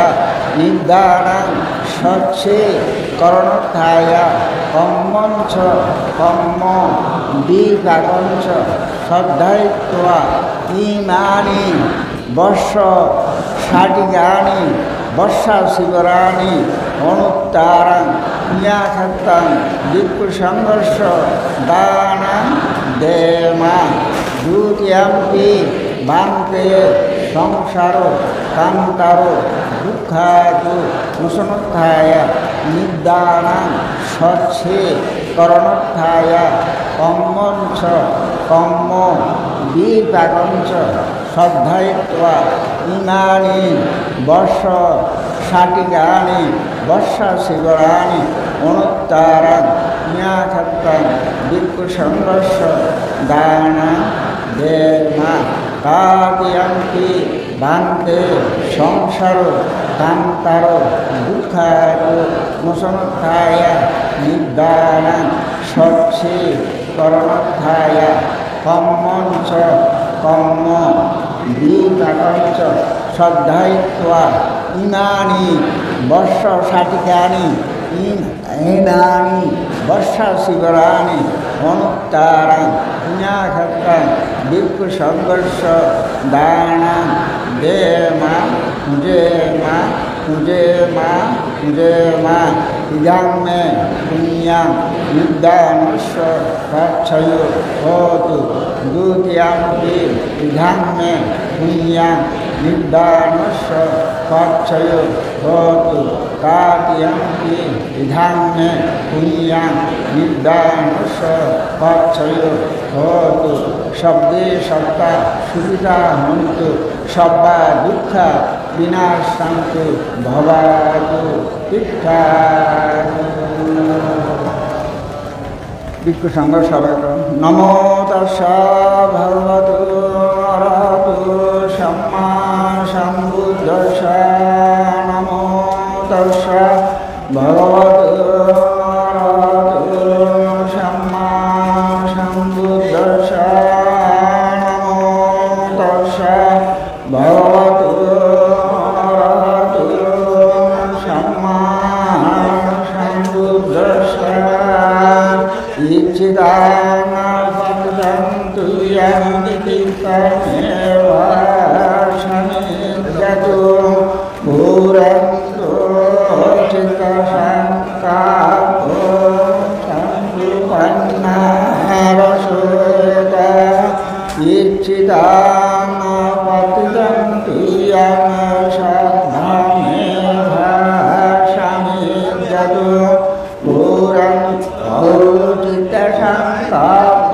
নিদানাং সচ্ছি করণোত্থায় কম্মঞ্চ কম্ম বিপাকঞ্চ শ্রদ্ধায়িত্বা ইমানি বর্ষ ষাটিকানি বর্ষা শিবরানি অনুত্তারাং ন্যাখাত্তাং দিক্সংঘর্ষ দানাং দেমা দ্বিতীয়াম্পি বান্তে সংসার কান্তার দুঃখাতু মুসনোত্থায় নিদানাং স্বচ্ছে করণোত্থায় কম্মঞ্চ কম্ম বিপাকঞ্চ শ্রদ্ধায়িত্বা ইমানি বর্ষ ষাটিকানি বর্ষা শিবরানি অনুত্তারাং ন্যাখাত্তাং দিক্সংঘর্ষ দানাং দেমা তাতিয়ান্তি বান্তে সংসার কান্তার দুঃখায় মুসনোত্থায় নিদানাং স্বচ্ছে করণোত্থায় কম্মঞ্চ কম্ম বিপাকঞ্চ শ্রদ্ধায়িত্বা ইমানি বর্ষ ষাটিকানি এনানি বর্ষা শিবরানি অনুত্তারাং ন্যাখাত্তাং দিক্সংঘর্ষ দানাং দেমা জেমা জেমা জেমা ইদাং মে পুণ্যাং নিদানস্য কাচ্ছয় হোতু দ্বিতীয়াম্পি ইদাং মে পুণ্যাং নিদানস্য কাচ্ছয় হোতু তৃতীয়াম্পি ইদাং মে পুণ্যাং নিদানস্য কাচ্ছয় হোতু শব্দে সত্তা সুবিধা হন্তু সব্বা দুঃখা বিনাশান্তু ভবাতু তীর্থা ভিক্ষু সংঘ সবাই নমো তস্যা ভগবতু অরহতু সম্মা সম্বুদ্ধস্যা নমো তস্যা ভগবতু অরহতু সম্মা সম্বুদ্ধস্যা নমো তস্যা ভগবতু অরহতু সম্মা সম্বুদ্ধস্যা ইচ্ছিদাং ভক্তন্তু ইয়ান্তি তমেব সমিদ্যতু পুরন্তু চিত্তসংকাপো সংকৃপন্নারসোতা ইচ্ছিদাং ভক্তন্তু ইয়াং সদ্ধমেব সমিদ্যতু পুরন্তু চিত্তসংকাপ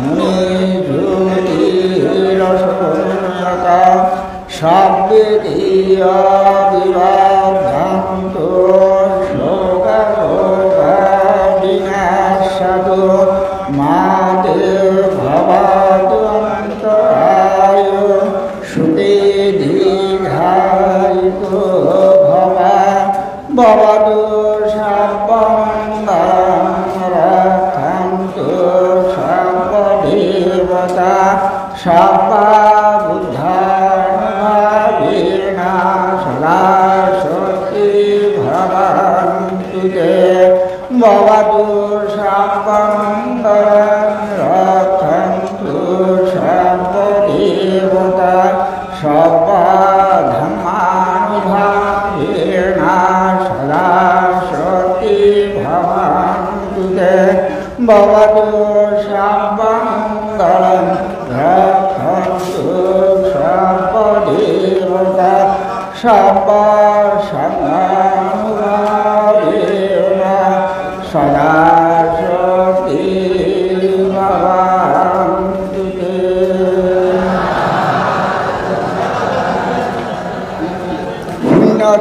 মুনিযুতিরসোতা সব্বিতীয় বিবর্ধন্তু শ্লোকা বিনাশতু মাতে ভবতু অন্তরায় সুতে দীর্ঘায়িতো ভবতু সর্বমঙ্গলং রক্ষন্তু সর্বদেবতা সর্ববুদ্ধানুভাবেন সদা শক্তি ভবন্তু তে ভবতু সর্বমঙ্গলং রক্ষন্তু সর্বদেবতা সর্বধর্মানুভাবেন সদা শক্তি ভবন্তু তে ভবতু সর্বমঙ্গলং রক্ষন্তু সর্বদেবতা সর্বসংঘানুভাবেন সদা শক্তি ভবন্তু তে।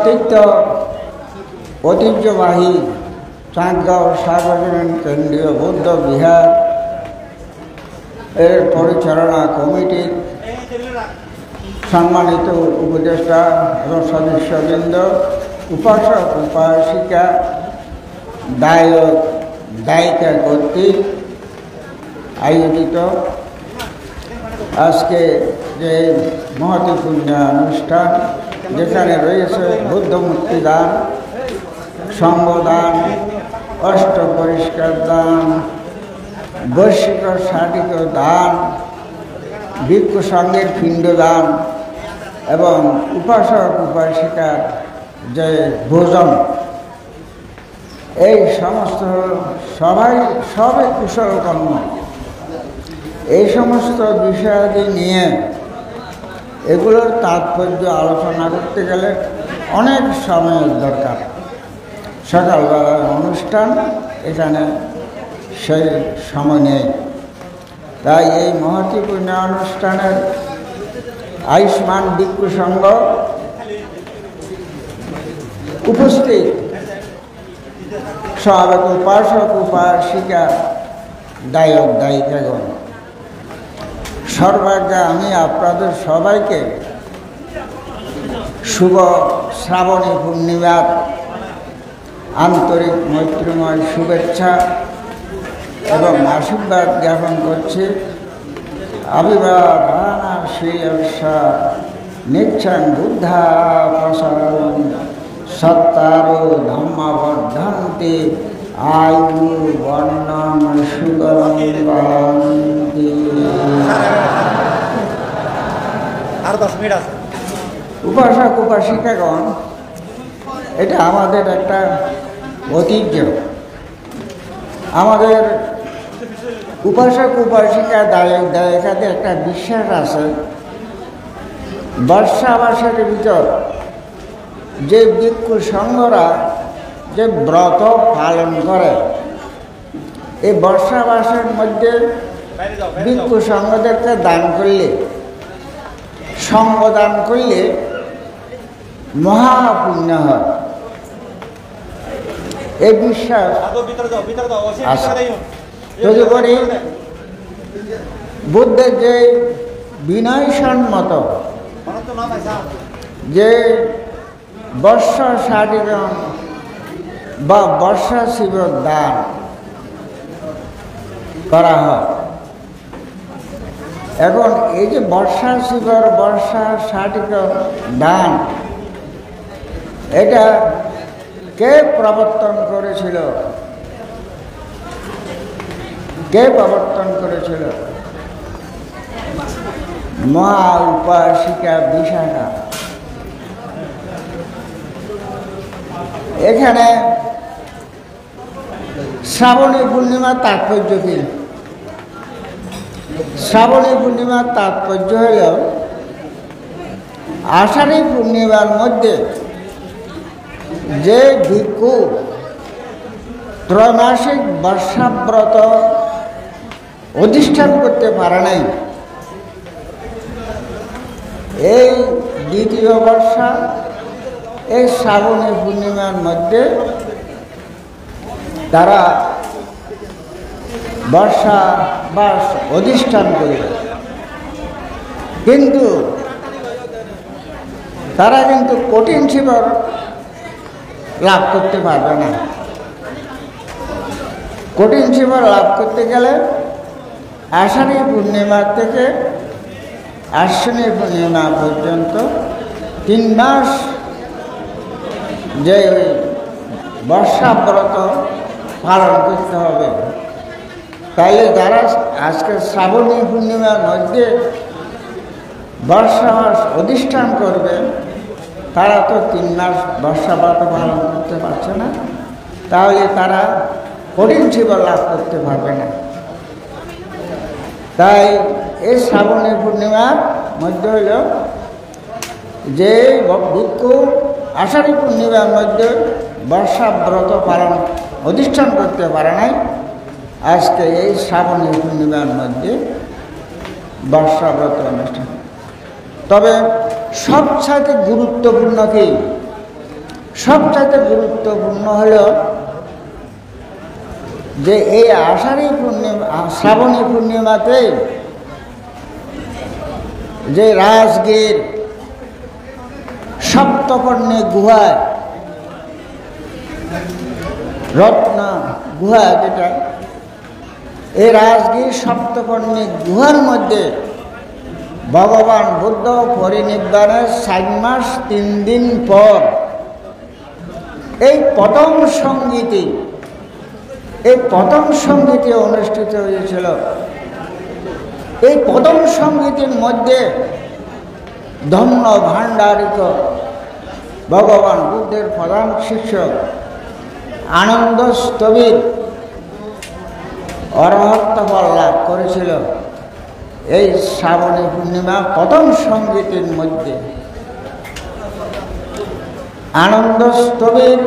তীর্থ ঐতিহ্যবাহী চাঁদগাঁও সার্বজনীন কেন্দ্রীয় বৌদ্ধ বিহার এর পরিচালনা কমিটির সম্মানিত উপদেষ্টা এবং সদস্যবৃন্দ, উপাসক উপাসিকা, দায়ক দায়িকা কর্তৃক আয়োজিত আজকে যে মহতীপূর্ণ অনুষ্ঠান, যেখানে রয়েছে বুদ্ধ মুক্তিদান সঙ্গদান, অষ্ট পরিষ্কার দান, বৈশ্বিক সাঠিক দান, ভিক্ষু সঙ্গের পিণ্ডদান এবং উপাসক উপাসিকার যে ভোজন, এই সমস্ত সবই কুশল কর্ম। এই সমস্ত বিষয়াদি নিয়ে এগুলোর তাৎপর্য আলোচনা করতে গেলে অনেক সময়ের দরকার। সকালবেলার অনুষ্ঠান, এখানে সেই সময় নেই। তাই এই মহত্বপূর্ণ অনুষ্ঠানের আয়ুষ্মান ভিক্ষু সংঘ উপস্থিত সহাবেত উপাসক উপাসিকা, দায়ক দায়িকাগণ, সর্বাগ্যে আমি আপনাদের সবাইকে শুভ শ্রাবণী পূর্ণিমার আন্তরিক মৈত্রীময় শুভেচ্ছা এবং আশীর্বাদ জ্ঞাপন করছি। অভিবাদনা শ্রীয়র্ষা নিচ্ছং বুদ্ধা প্রসারণ সত্তারো ধম্মবর্ধন্তি আয়ু বর্ণং সুগরং বহন্তি। উপাসক উপাসিকাগণ, এটা আমাদের একটা ঐতিহ্য। আমাদের উপাসক উপাসিকা দায়ক দায়িকাদের একটা বিশ্বাস আছে, বর্ষাবাসের ভিতর যে ভিক্ষু সংঘরা যে ব্রত পালন করে, এই বর্ষাবাসের মধ্যে ভিক্ষু সংঘদেরকে দান করলে, সঙ্গদান করলে মহাপুণ্য হয়, এই বিশ্বাস আছে। তদুপরি বুদ্ধের যে বিনয়সম্মত যে বর্ষা সাধিগণ বা বর্ষা শিবর দান করা হয়। এখন এই যে বর্ষা শিবর বর্ষা সাধিগ দান, এটা কে প্রবর্তন করেছিল? কে প্রবর্তন করেছিল? মহা উপাসিকা বিশাখা। এখানে শ্রাবণী পূর্ণিমার তাৎপর্য কি? শ্রাবণী পূর্ণিমার তাৎপর্য হল আষাঢ়ী পূর্ণিমার মধ্যে যে ভিক্ষু ত্রৈমাসিক বর্ষাব্রত অধিষ্ঠান করতে পারে নাই, এই দ্বিতীয় বর্ষা এই শ্রাবণী পূর্ণিমার মধ্যে তারা বর্ষা বা অধিষ্ঠান করবে, কিন্তু তারা কিন্তু কঠিন শিবর লাভ করতে পারবে না। কঠিন শিবর লাভ করতে গেলে আষাঢ়ী পূর্ণিমা থেকে আশ্বিনী পূর্ণিমা পর্যন্ত 3 মাস যে বর্ষাব্রত পালন করতে হবে। তাইলে যারা আজকে শ্রাবণী পূর্ণিমার মধ্যে বর্ষা মাস অধিষ্ঠান করবে, তারা তো 3 মাস বর্ষাব্রত পালন করতে পারছে না, তাহলে তারা কঠিন শিবর লাভ করতে পারবে না। তাই এই শ্রাবণী পূর্ণিমার মধ্যে হইল যে ভিক্ষু আষাঢ়ী পূর্ণিমার মধ্যে বর্ষাব্রত পালন অধিষ্ঠান করতে পারে নাই, আজকে এই শ্রাবণী পূর্ণিমার মধ্যে বর্ষাব্রত অনুষ্ঠান। তবে সবচাইতে গুরুত্বপূর্ণ কি? সবচাইতে গুরুত্বপূর্ণ হল যে এই আষাঢ়ী পূর্ণিমা শ্রাবণী পূর্ণিমাতে যে রাজগীর সপ্তকর্ণী গুহায়, রত্ন গুহা যেটা, এই রাজগীর সপ্তকর্ণী গুহার মধ্যে ভগবান বুদ্ধ পরিনিব্বাণের 7 মাস 3 দিন পর এই প্রথম সঙ্গীতি অনুষ্ঠিত হয়েছিল। এই প্রথম সঙ্গীতির মধ্যে ধন্য ভাণ্ডারিত ভগবান বুদ্ধের প্রধান শিষ্য আনন্দ স্থবির অরহত্ত ফল লাভ করেছিল এই শ্রাবণী পূর্ণিমা প্রথম সঙ্গীতির মধ্যে। আনন্দ স্থবির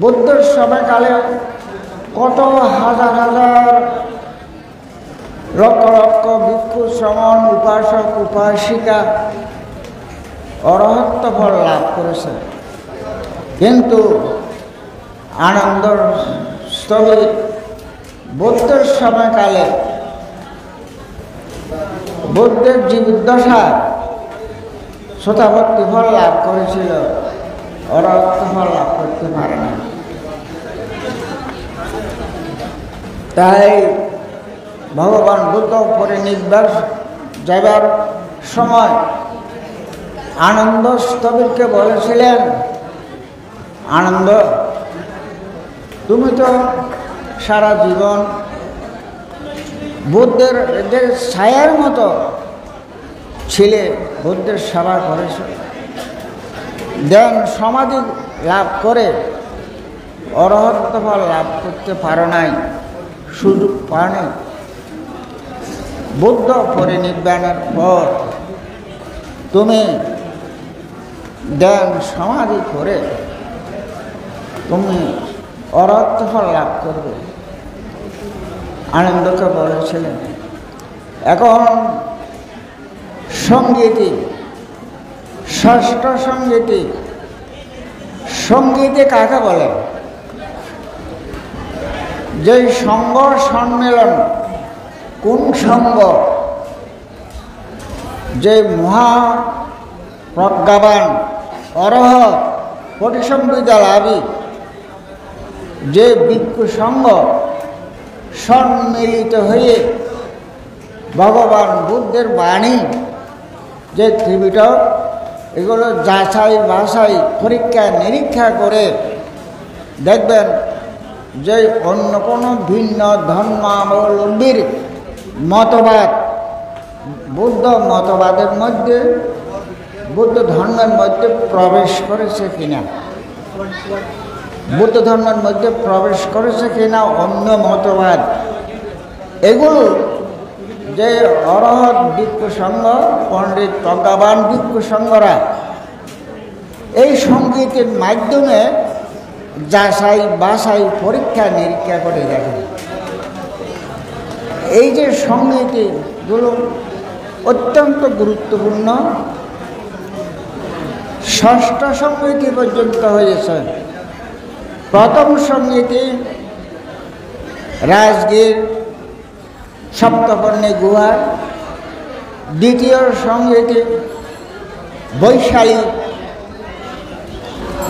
বুদ্ধের সময়কালে কত হাজার হাজার লক্ষ লক্ষ ভিক্ষু শ্রমণ উপাসক উপাসিকা অরহত্ত ফল লাভ করেছে, কিন্তু আনন্দ স্থবির বুদ্ধের সময়কালে বুদ্ধের জীবদ্দশা শতাবর্তী ফল লাভ করেছিল, অরহত্ত ফল লাভ করতে পারে না। তাই ভগবান বুদ্ধ পরিনির্বাণ যাবার সময় আনন্দ স্থবিরকে বলেছিলেন, আনন্দ, তুমি তো সারা জীবন বুদ্ধের ছায়ার মতো ছিলে, বুদ্ধের সেবা করেছ, ধ্যান সমাধি লাভ করে অরহত্ত ফল লাভ করতে পারো নাই, সুযোগ পাও নাই। বুদ্ধ পরিনির্বাণের পর তুমি ধ্যান সমাধি করে তুমি অরহত্ত ফল লাভ করবে, আনন্দকে বলেছিলেন। এখন সঙ্গীতি, ষষ্ঠ সঙ্গীতি, সঙ্গীতি কাকে বলে? যে সঙ্গ সম্মেলন, কোন সঙ্গ? যে মহা প্রজ্ঞাবান অরহৎ পরিসম্বিদা লাভী যে ভিক্ষু সঙ্গ সম্মিলিত হয়ে ভগবান বুদ্ধের বাণী, যে ত্রিপিটক, এগুলো যাচাই বাছাই পরীক্ষা নিরীক্ষা করে দেখবেন যে অন্য কোনো ভিন্ন ধর্মাবলম্বীর মতবাদ বুদ্ধ মতবাদের মধ্যে, বুদ্ধ ধর্মের মধ্যে প্রবেশ করেছে কিনা, বুদ্ধ ধর্মের মধ্যে প্রবেশ করেছে কিনা অন্য মতবাদ, এগুলো যে অরহৎ ভিক্ষু সংঘ, পণ্ডিত প্রজ্ঞাবান ভিক্ষু সংঘরা এই সঙ্গীতের মাধ্যমে যাচাই বাছাই পরীক্ষা নিরীক্ষা করে দেখেন। এই যে সঙ্গীতগুলো অত্যন্ত গুরুত্বপূর্ণ। ষষ্ঠ সঙ্গীতি পর্যন্ত হয়েছে। প্রথম সঙ্গীতি রাজগীর সপ্তপর্ণী গুহার, দ্বিতীয় সঙ্গীতি বৈশালী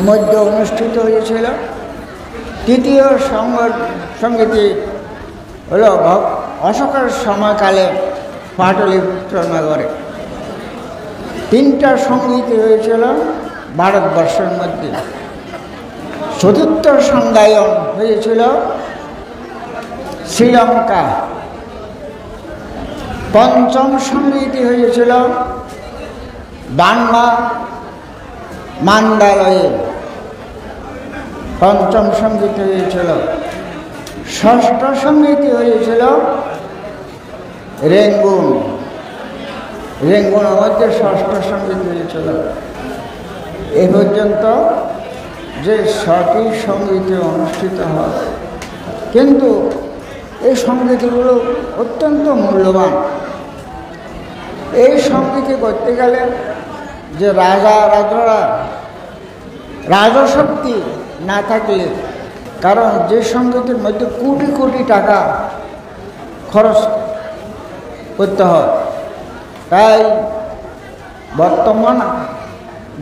মধ্যে অনুষ্ঠিত হয়েছিল, তৃতীয় সঙ্গীতি হল অশোকের সময়কালে পাটলিপুত্র নগরে। তিনটা সঙ্গীতি হয়েছিল ভারতবর্ষের মধ্যে। চতুর্থ সংজ্ঞায়ন হয়েছিল শ্রীলঙ্কা। পঞ্চম সঙ্গীতি হয়েছিল বাংলা মান্দালয়ে, পঞ্চম সঙ্গীতি হয়েছিল। ষষ্ঠ সঙ্গীতি হয়েছিল রেঙ্গুন, রেঙ্গুনের মধ্যে ষষ্ঠ সঙ্গীতি হয়েছিল। এ পর্যন্ত যে 6টি সঙ্গীতি অনুষ্ঠিত হয়, কিন্তু এই সঙ্গীতগুলো অত্যন্ত মূল্যবান। এই সঙ্গীতি করতে গেলে যে রাজারা রাজশক্তি না থাকলে, কারণ যে সঙ্গীতের মধ্যে কোটি কোটি টাকা খরচ করতে হয়, তাই বর্তমান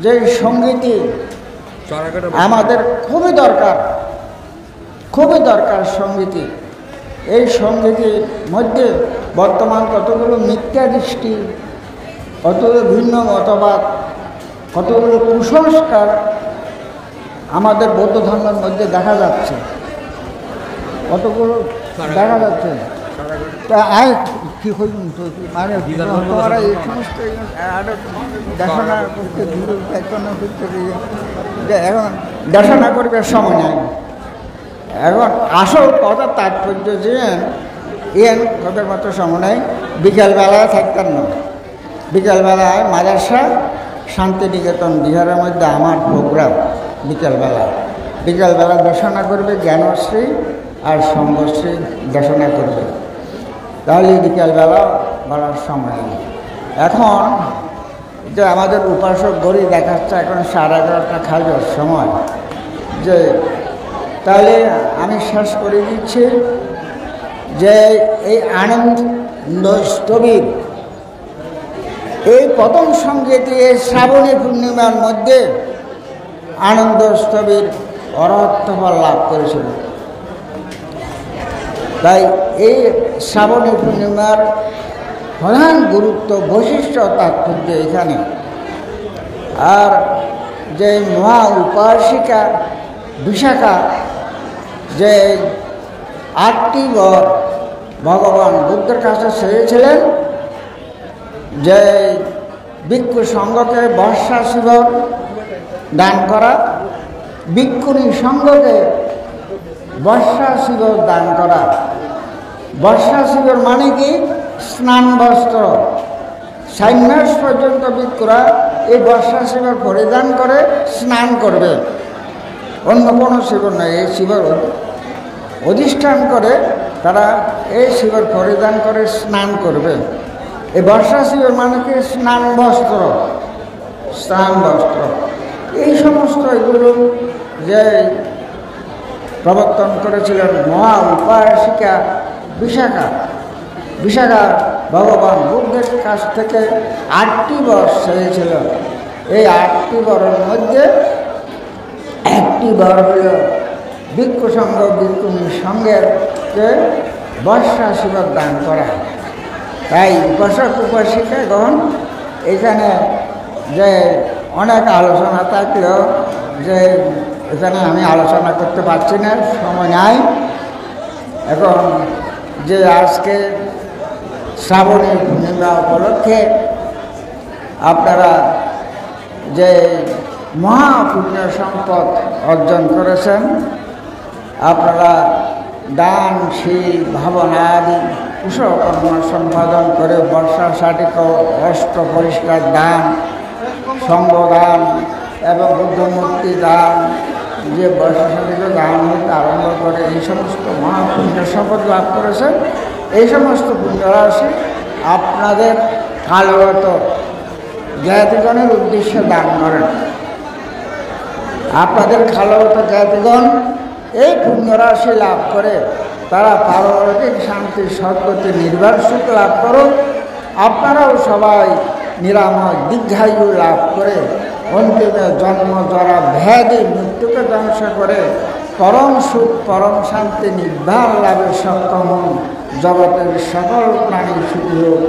যে সঙ্গীতি আমাদের খুবই দরকার সঙ্গীতি। এই সঙ্গীতির মধ্যে বর্তমান কতগুলো মিথ্যা দৃষ্টি, কতগুলো ভিন্ন মতবাদ, কতগুলো কুসংস্কার আমাদের বৌদ্ধ ধর্মের মধ্যে দেখা যাচ্ছে, কতগুলো দেখা যাচ্ছে। তা আয় কি হইন তো মানে তোমারা এই সমস্ত দেখাশোনা করতে যে এখন দেখাশোনা করবে সময় নাই। এখন আসল কথা তাৎপর্য যে ওদের মতো সময় নেই, বিকেলবেলায় থাকতেন না। বিকেলবেলায় মাদ্রাসা শান্তিনিকেতন বিহারের মধ্যে আমার প্রোগ্রাম বিকেলবেলা দেশনা করবে, জ্ঞানশ্রী আর সঙ্গশ্রী দেশনা করবে। তাহলে বিকেলবেলা বলার সময় নেই। এখন যে আমাদের উপাসক গড়ি দেখাচ্ছে এখন 11:30 খাওয়ার সময়, যে তাহলে আমি শেষ করে দিচ্ছি যে এই আনন্দ স্থবির এই প্রথম সঙ্গীতে শ্রাবণী পূর্ণিমার মধ্যে আনন্দ স্থবির অরহত্তফল লাভ করেছিল। তাই এই শ্রাবণী পূর্ণিমার প্রধান গুরুত্ব, বৈশিষ্ট্য, তাৎপর্য এখানে। আর যে মহা উপাসিকা বিশাখা যে 8টি বর ভগবান বুদ্ধের কাছে চেয়েছিলেন, যে ভিক্ষু সংঘকে বর্ষা শিবির দান করা, ভিক্ষুণী সংঘকে বর্ষা শিবির দান করা। বর্ষা শিবির মানে কি? স্নান বস্ত্র। 4 মাস পর্যন্ত ভিক্ষুরা এই বর্ষা শিবির পরিধান করে স্নান করবে, অন্য কোনো শিবির নয়। এই শিবির অধিষ্ঠান করে তারা এই শিবির পরিধান করে স্নান করবে। এই বর্ষা শিবির মানে কি? স্নান বস্ত্র। এই সমস্ত এগুলো যে প্রবর্তন করেছিলেন মহা উপাসিকা বিশাখা ভগবান বুদ্ধের কাছ থেকে 8টি বর চেয়েছিল। এই 8টি বরের মধ্যে একটি বর হল ভিক্ষু সংঘ ভিক্ষুণী সংঘের যে বর্ষা শিবির দান করা। তাই উপাসক উপাসিকাগণ এখানে যে অনেক আলোচনা থাকলেও যে এখানে আমি আলোচনা করতে পারছি না, সময় নাই। এখন যে আজকে শ্রাবণী পূর্ণিমা উপলক্ষে আপনারা যে মহাপুণ্য সম্পদ অর্জন করেছেন, আপনারা দান, শীল, ভাবনা আদি কুশলকর্ম সম্পাদন করে বর্ষা সাটিক অষ্ট পরিষ্কার দান, সঙ্গদান এবং বুদ্ধমূর্তি দান, যে বর্ষা সাটিক দান হতে আরম্ভ করে এই সমস্ত মহাপুণ্য সম্পদ লাভ করেছেন। এই সমস্ত পুণ্যরাশি আপনাদের কালগত জ্ঞাতিগণের উদ্দেশ্যে দান করেন। আপনাদের কালগত জ্ঞাতিগণ এই পুণ্যরাশি লাভ করে তারা পারলৌকিক শান্তি, সদ্গতি, নির্বাণ সুখ লাভ করুন। আপনারাও সবাই নিরাময় দীর্ঘায়ু লাভ করে অন্তিমে জন্ম জরা ভেদি মৃত্যুকে ধ্বংস করে পরম সুখ, পরম শান্তি, নির্বাণ লাভের সক্ষম হন। জগতের সকল প্রাণী সুখী হোক,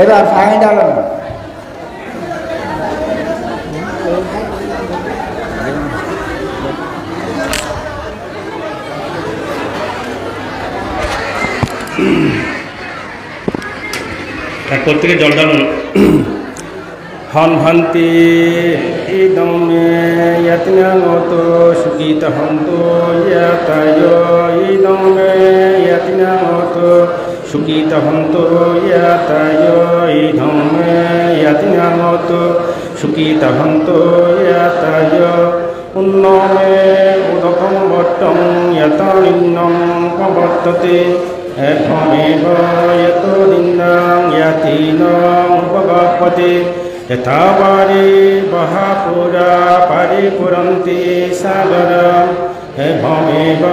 এবার ফাইনাল তারপর থেকে জল ডালুন। হন ভান্তি ইদম মে যত্নাগতো সুখিত হন্তু ইয়াতায় ইদম মে যত্নাগতো সুখিত হন্তু ইয়াতায় ইদম মে যত্নাগতো সুখিত হন্তু ইয়াতায় উন্নমে উদকম বট্টং যতনিন্নং প্রবর্ততে এভমেব যতো দিন্নাং যতিনাং উপগপতে যথা বারে বহাপুরা পরিপুরন্তি সাগরম এভমেব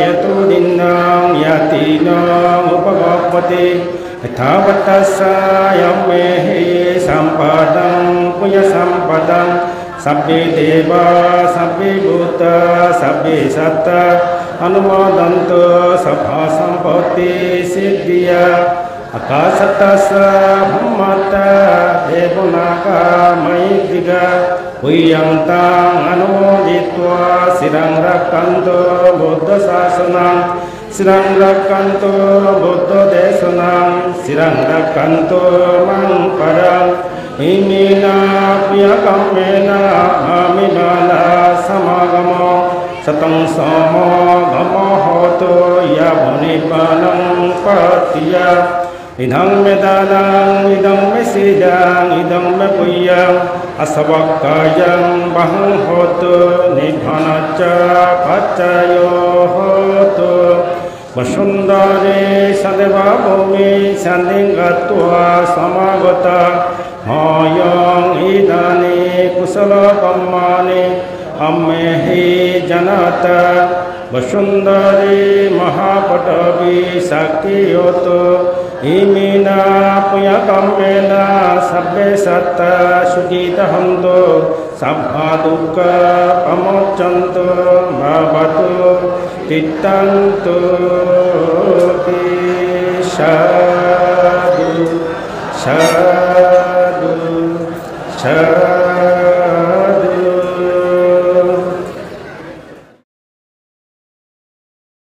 যতো দিন্নাং যতিনাং উপগপতে যথা বত্তস্যায়ং মেহি সম্পদং পুণ্য সম্পদং সব্বে দেবা সব্বে ভূতা সব্বে সত্তা অনুমোদন্ত সভা সম্পত্তি Scindia Akasatasa Bhammata Devanaga Maidiga Uyantang Anumoditva Sirang Rakanto Buddha Sasanang Sirang Rakanto Buddha Desanang Sirang Rakanto Mangparang Imina Piyakamena Aminala Samagamo Satang Samo Gamo Hoto Yabunipanang Patiya Idang medanang, idang mesidang, idang mepuyang Asabakayang bahang hoto Nibhanaca pacayo hoto Vasundari sadeva bhumi sandingatva samagata Hayang idani kusala kammani Ammehi janata Vasundari mahapatavi saktiyoto Imina puya kammena sabbe satta sujita hanto sabha dukkha pamoccanto bhavatu tittanto sadhu sadhu sadhu